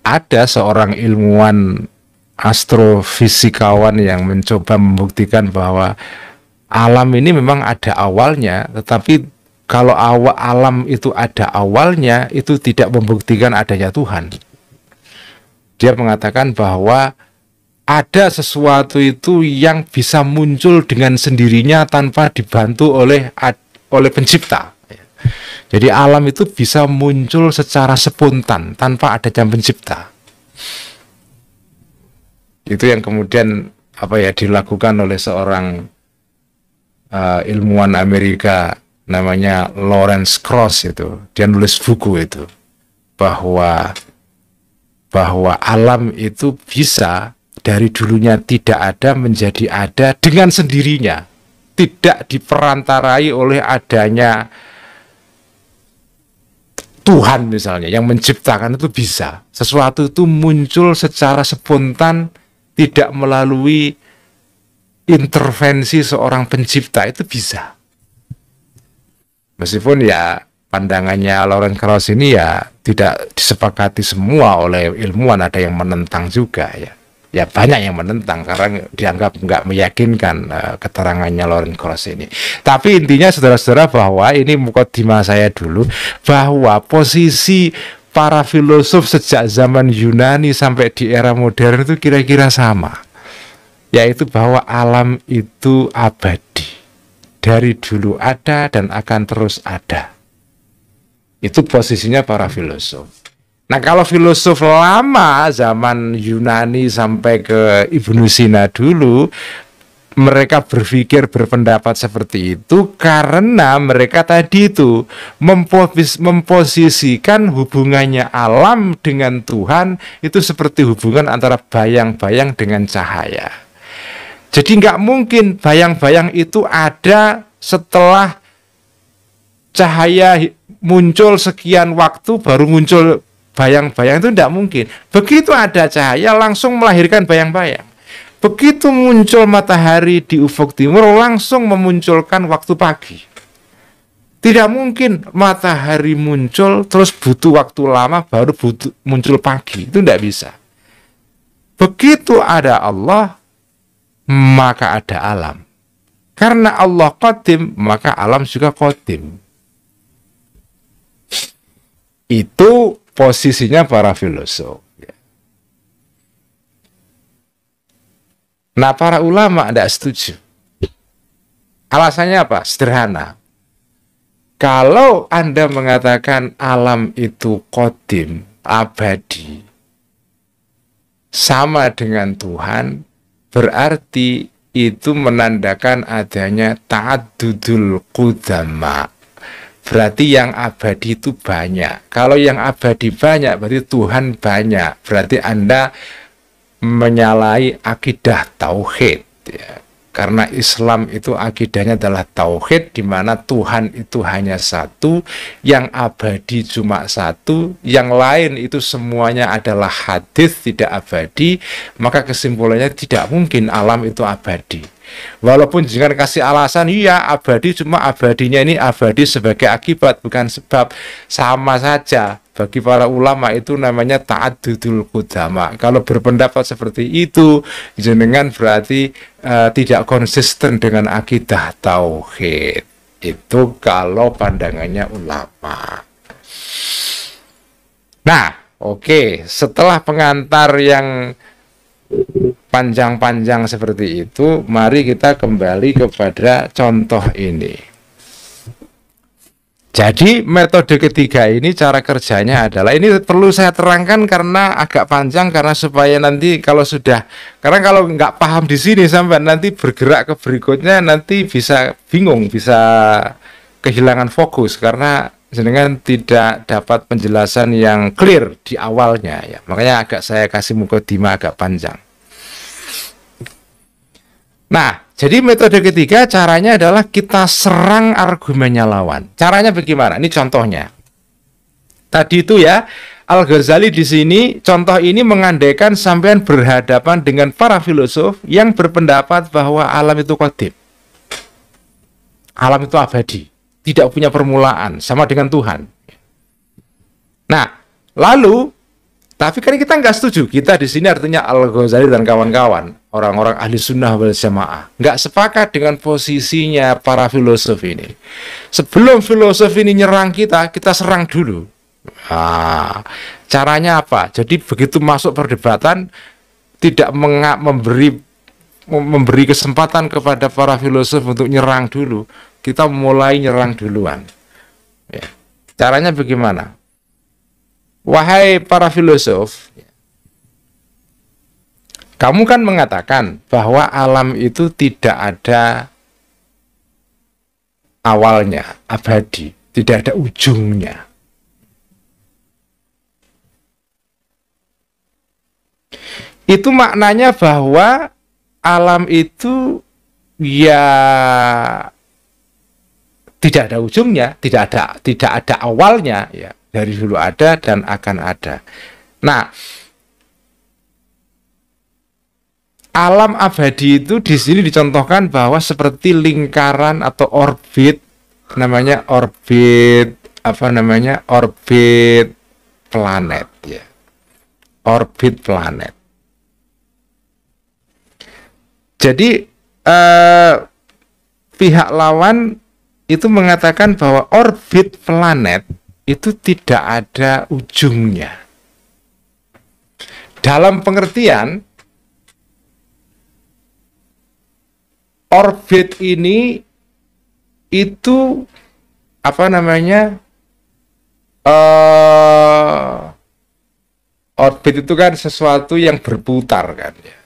ada seorang ilmuwan astrofisikawan yang mencoba membuktikan bahwa alam ini memang ada awalnya, tetapi kalau alam itu ada awalnya itu tidak membuktikan adanya Tuhan. Dia mengatakan bahwa ada sesuatu itu yang bisa muncul dengan sendirinya tanpa dibantu oleh pencipta. Jadi alam itu bisa muncul secara spontan tanpa adanya pencipta. Itu yang kemudian dilakukan oleh seorang ilmuwan Amerika namanya Lawrence Krauss itu. Dia nulis buku itu bahwa alam itu bisa dari dulunya tidak ada menjadi ada dengan sendirinya, tidak diperantarai oleh adanya Tuhan misalnya yang menciptakan. Itu bisa, sesuatu itu muncul secara spontan, tidak melalui intervensi seorang pencipta, itu bisa. Meskipun ya pandangannya Lawrence Krauss ini ya tidak disepakati semua oleh ilmuwan, ada yang menentang juga ya. Ya banyak yang menentang karena dianggap nggak meyakinkan keterangannya Loren Course ini. Tapi intinya saudara-saudara bahwa ini mukadimah saya dulu, bahwa posisi para filosof sejak zaman Yunani sampai di era modern itu kira-kira sama, yaitu bahwa alam itu abadi, dari dulu ada dan akan terus ada. Itu posisinya para filosof. Nah, kalau filosof lama zaman Yunani sampai ke Ibnu Sina dulu, mereka berpikir berpendapat seperti itu karena mereka tadi itu memposisikan hubungannya alam dengan Tuhan itu seperti hubungan antara bayang-bayang dengan cahaya. Jadi nggak mungkin bayang-bayang itu ada setelah cahaya muncul sekian waktu baru muncul bayang-bayang, itu tidak mungkin. Begitu ada cahaya langsung melahirkan bayang-bayang. Begitu muncul matahari di ufuk timur langsung memunculkan waktu pagi. Tidak mungkin matahari muncul terus butuh waktu lama baru muncul pagi. Itu tidak bisa. Begitu ada Allah maka ada alam. Karena Allah qadim maka alam juga qadim. Itu posisinya para filosof. Nah, para ulama tidak setuju. Alasannya apa? Sederhana. Kalau Anda mengatakan alam itu qadim, abadi, sama dengan Tuhan, berarti itu menandakan adanya ta'addudul qudama. Berarti yang abadi itu banyak. Kalau yang abadi banyak, berarti Tuhan banyak. Berarti Anda menyalahi akidah tauhid, ya. Karena Islam itu akidahnya adalah tauhid, di mana Tuhan itu hanya satu, yang abadi cuma satu, yang lain itu semuanya adalah hadis, tidak abadi. Maka kesimpulannya tidak mungkin alam itu abadi. Walaupun jangan kasih alasan, iya abadi, cuma abadinya ini abadi sebagai akibat bukan sebab, sama saja. Bagi para ulama itu namanya ta'addudul qudama. Kalau berpendapat seperti itu, jenengan berarti tidak konsisten dengan akidah tauhid. Itu kalau pandangannya ulama. Nah, oke, setelah pengantar yang panjang-panjang seperti itu, mari kita kembali kepada contoh ini. Jadi metode ketiga ini cara kerjanya adalah, ini perlu saya terangkan karena agak panjang, karena supaya nanti kalau sudah, karena kalau nggak paham di sini sampai nanti bergerak ke berikutnya nanti bisa bingung, bisa kehilangan fokus karena jenengan tidak dapat penjelasan yang clear di awalnya ya. Makanya agak saya kasih mukadimah agak panjang. Nah, jadi metode ketiga caranya adalah kita serang argumennya lawan. Caranya bagaimana? Ini contohnya. Tadi itu ya, Al-Ghazali di sini contoh ini mengandaikan sampean berhadapan dengan para filosof yang berpendapat bahwa alam itu qadim. Alam itu abadi, tidak punya permulaan, sama dengan Tuhan. Nah, lalu tapi kan kita nggak setuju. Kita di sini artinya Al-Ghazali dan kawan-kawan, orang-orang ahli sunnah wal jamaah, nggak sepakat dengan posisinya para filosof ini. Sebelum filosof ini nyerang kita, kita serang dulu. Nah, caranya apa? Jadi begitu masuk perdebatan, tidak memberi kesempatan kepada para filosof untuk nyerang dulu. Kita mulai nyerang duluan. Ya. Caranya bagaimana? Wahai para filosof, kamu kan mengatakan bahwa alam itu tidak ada awalnya, abadi, tidak ada ujungnya. Itu maknanya bahwa alam itu ya tidak ada ujungnya, tidak ada awalnya ya. Dari dulu ada dan akan ada. Nah, alam abadi itu di sini dicontohkan bahwa seperti lingkaran atau orbit, namanya orbit orbit planet ya. Orbit planet. Jadi pihak lawan itu mengatakan bahwa orbit planet itu tidak ada ujungnya. Dalam pengertian orbit ini itu apa namanya? Orbit itu kan sesuatu yang berputar kan ya.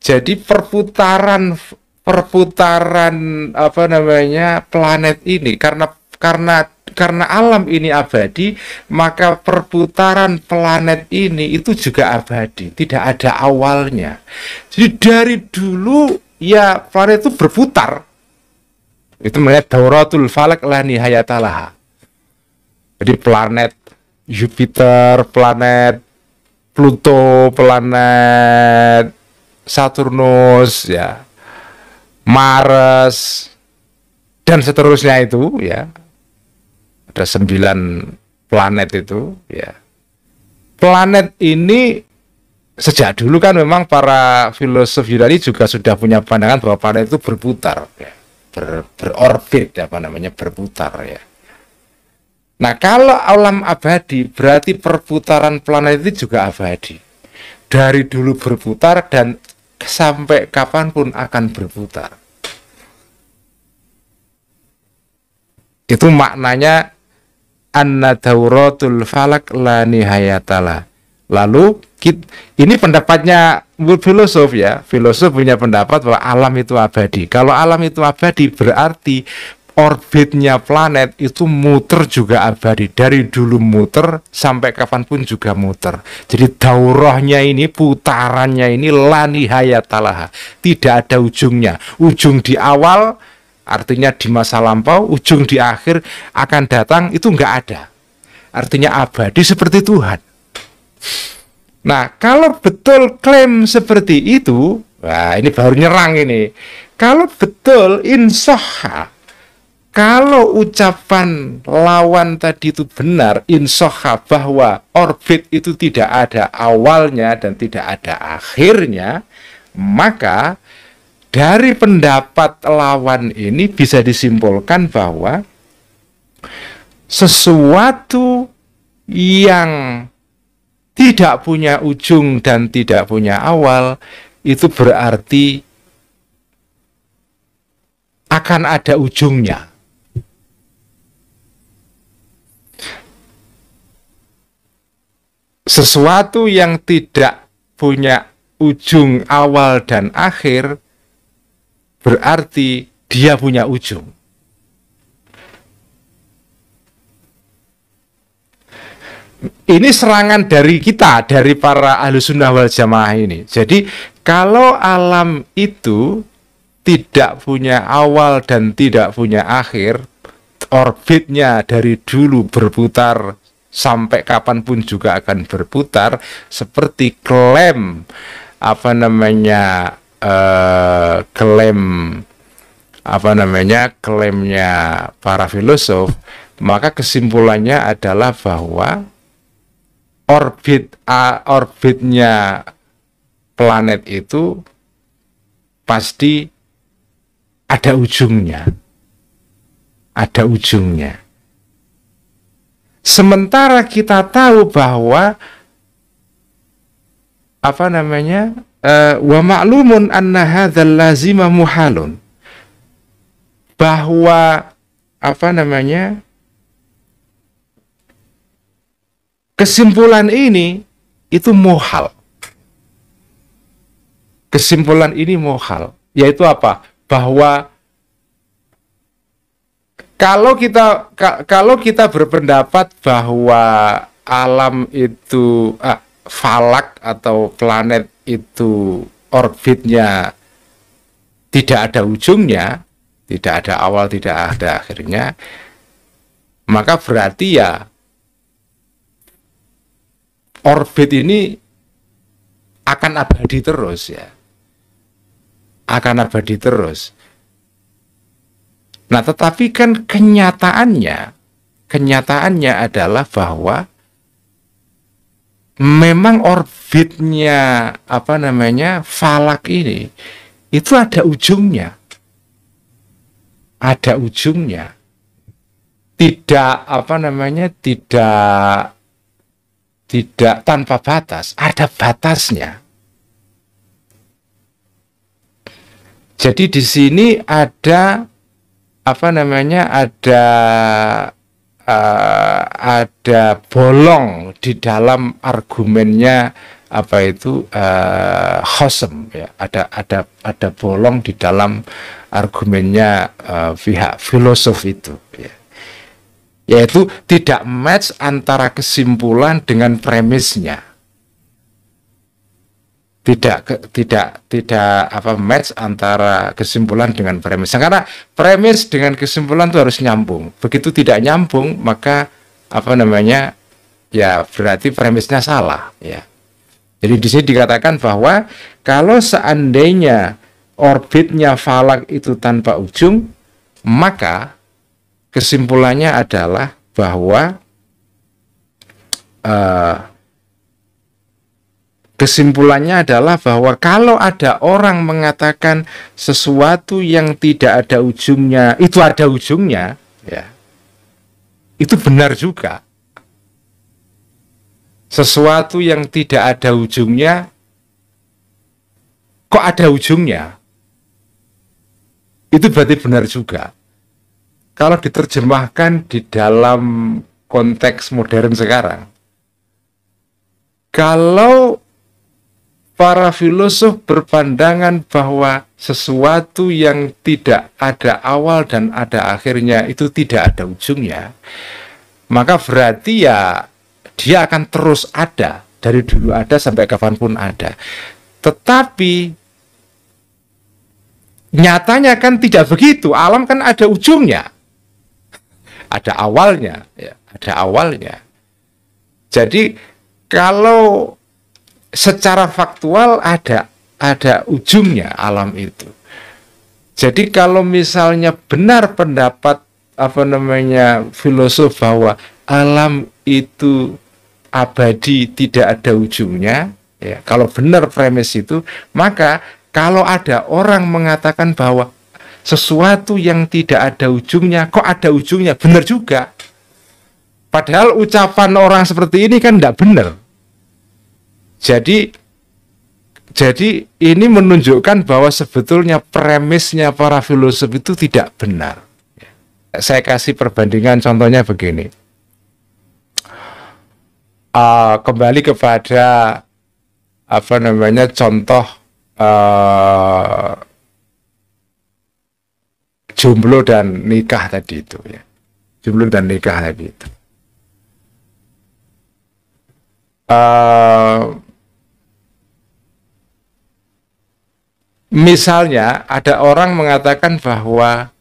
Jadi perputaran apa namanya planet ini karena alam ini abadi, maka perputaran planet ini itu juga abadi, tidak ada awalnya. Jadi dari dulu ya planet itu berputar. Itu namanya dauratul falak la nihayatalah. Jadi planet Jupiter, planet Pluto, planet Saturnus, ya, Mars, dan seterusnya itu, ya, ada 9 planet itu, ya. Planet ini sejak dulu kan memang para filosof Yunani juga sudah punya pandangan bahwa planet itu berputar, ya, berorbit, apa namanya, berputar, ya. Nah, kalau alam abadi berarti perputaran planet itu juga abadi. Dari dulu berputar dan sampai kapanpun akan berputar. Itu maknanya anna dauratul falak la nihayatalah. Lalu ini pendapatnya filosof ya. Filosof punya pendapat bahwa alam itu abadi. Kalau alam itu abadi berarti orbitnya planet itu muter juga abadi. Dari dulu muter sampai kapanpun juga muter. Jadi daurahnya ini, putarannya ini la nihayatalah, tidak ada ujungnya. Ujung di awal artinya di masa lampau, ujung di akhir akan datang, itu enggak ada. Artinya abadi seperti Tuhan. Nah, kalau betul klaim seperti itu, wah ini baru nyerang ini. Kalau betul insya, kalau ucapan lawan tadi itu benar, insya bahwa orbit itu tidak ada awalnya dan tidak ada akhirnya, maka dari pendapat lawan ini bisa disimpulkan bahwa sesuatu yang tidak punya ujung dan tidak punya awal itu berarti akan ada ujungnya. Sesuatu yang tidak punya ujung awal dan akhir berarti dia punya ujung. Ini serangan dari kita, dari para ahlussunnah wal jamaah ini. Jadi kalau alam itu tidak punya awal dan tidak punya akhir, orbitnya dari dulu berputar sampai kapanpun juga akan berputar, seperti klaim apa namanya klaimnya para filosof, maka kesimpulannya adalah bahwa orbitnya planet itu pasti ada ujungnya. Ada ujungnya. Sementara kita tahu bahwa apa namanya? Wa ma'lumun anna hadzal lazima muhalun. Bahwa apa namanya? Kesimpulan ini itu muhal. Kesimpulan ini muhal, yaitu apa? Bahwa kalau kita berpendapat bahwa alam itu falak atau planet itu orbitnya tidak ada ujungnya, tidak ada awal, tidak ada akhirnya, maka berarti ya orbit ini akan abadi terus ya. Akan abadi terus. Nah, tetapi kan kenyataannya adalah bahwa memang orbitnya apa namanya falak ini itu ada ujungnya. Ada ujungnya. Tidak tidak tanpa batas, ada batasnya. Jadi di sini ada ada bolong di dalam argumennya khosem, ya. Ada bolong di dalam argumennya pihak filosof itu, ya. Yaitu tidak match antara kesimpulan dengan premisnya. Tidak match antara kesimpulan dengan premis. Karena premis dengan kesimpulan itu harus nyambung. Begitu tidak nyambung, maka ya berarti premisnya salah, ya. Jadi di sini dikatakan bahwa kalau seandainya orbitnya falak itu tanpa ujung, maka kesimpulannya adalah bahwa kalau ada orang mengatakan sesuatu yang tidak ada ujungnya, itu ada ujungnya, ya, itu benar juga. Sesuatu yang tidak ada ujungnya, kok ada ujungnya? Itu berarti benar juga. Kalau diterjemahkan di dalam konteks modern sekarang, kalau para filosof berpandangan bahwa sesuatu yang tidak ada awal dan ada akhirnya itu tidak ada ujungnya, maka berarti ya dia akan terus ada, dari dulu ada sampai kapanpun ada. Tetapi nyatanya kan tidak begitu. Alam kan ada ujungnya, ada awalnya, ya, ada awalnya. Jadi kalau secara faktual ada ujungnya alam itu. Jadi kalau misalnya benar pendapat filosof bahwa alam itu abadi, tidak ada ujungnya, ya, kalau benar premis itu, maka kalau ada orang mengatakan bahwa sesuatu yang tidak ada ujungnya, kok ada ujungnya, benar juga. Padahal ucapan orang seperti ini kan tidak benar. Jadi ini menunjukkan bahwa sebetulnya premisnya para filosof itu tidak benar. Saya kasih perbandingan, contohnya begini. Kembali kepada contoh jomblo dan nikah tadi itu, ya. Jomblo dan nikah tadi itu. Misalnya ada orang mengatakan bahwa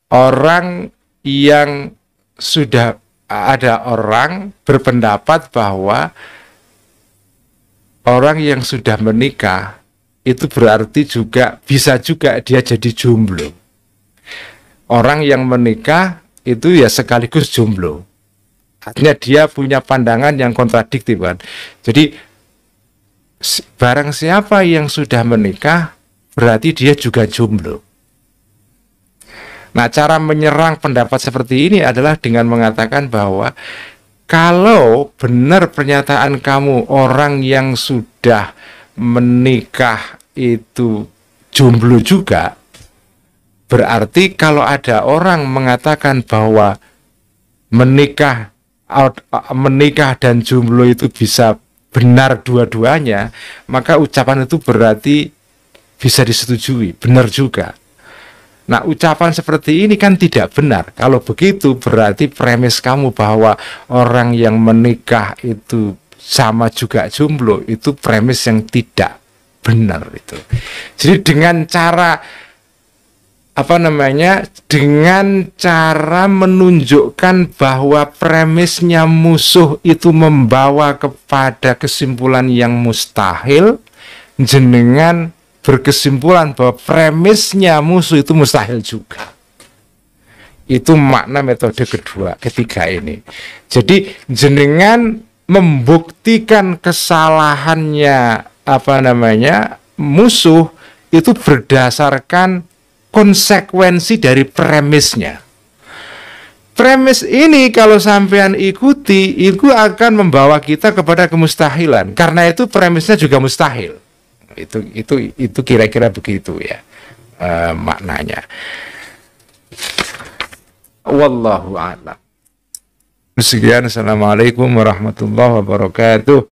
orang yang sudah ada orang berpendapat bahwa orang yang sudah menikah itu berarti juga bisa juga dia jadi jomblo. Orang yang menikah itu ya sekaligus jomblo. Artinya dia punya pandangan yang kontradiktif, kan. Jadi barang siapa yang sudah menikah berarti dia juga jomblo. Nah, cara menyerang pendapat seperti ini adalah dengan mengatakan bahwa kalau benar pernyataan kamu orang yang sudah menikah itu jomblo juga, berarti kalau ada orang mengatakan bahwa menikah dan jomblo itu bisa benar dua-duanya, maka ucapan itu berarti bisa disetujui, benar juga. Nah, ucapan seperti ini kan tidak benar. Kalau begitu berarti premis kamu bahwa orang yang menikah itu sama juga jomblo, itu premis yang tidak benar itu. Jadi dengan cara dengan cara menunjukkan bahwa premisnya musuh itu membawa kepada kesimpulan yang mustahil, jenengan berkesimpulan bahwa premisnya musuh itu mustahil juga. Itu makna metode ketiga ini. Jadi jenengan membuktikan kesalahannya musuh itu berdasarkan konsekuensi dari premisnya. Premis ini kalau sampean ikuti, itu akan membawa kita kepada kemustahilan. Karena itu premisnya juga mustahil. Itu kira-kira begitu ya maknanya. Wallahu a'lam. Sekian, assalamualaikum warahmatullahi wabarakatuh.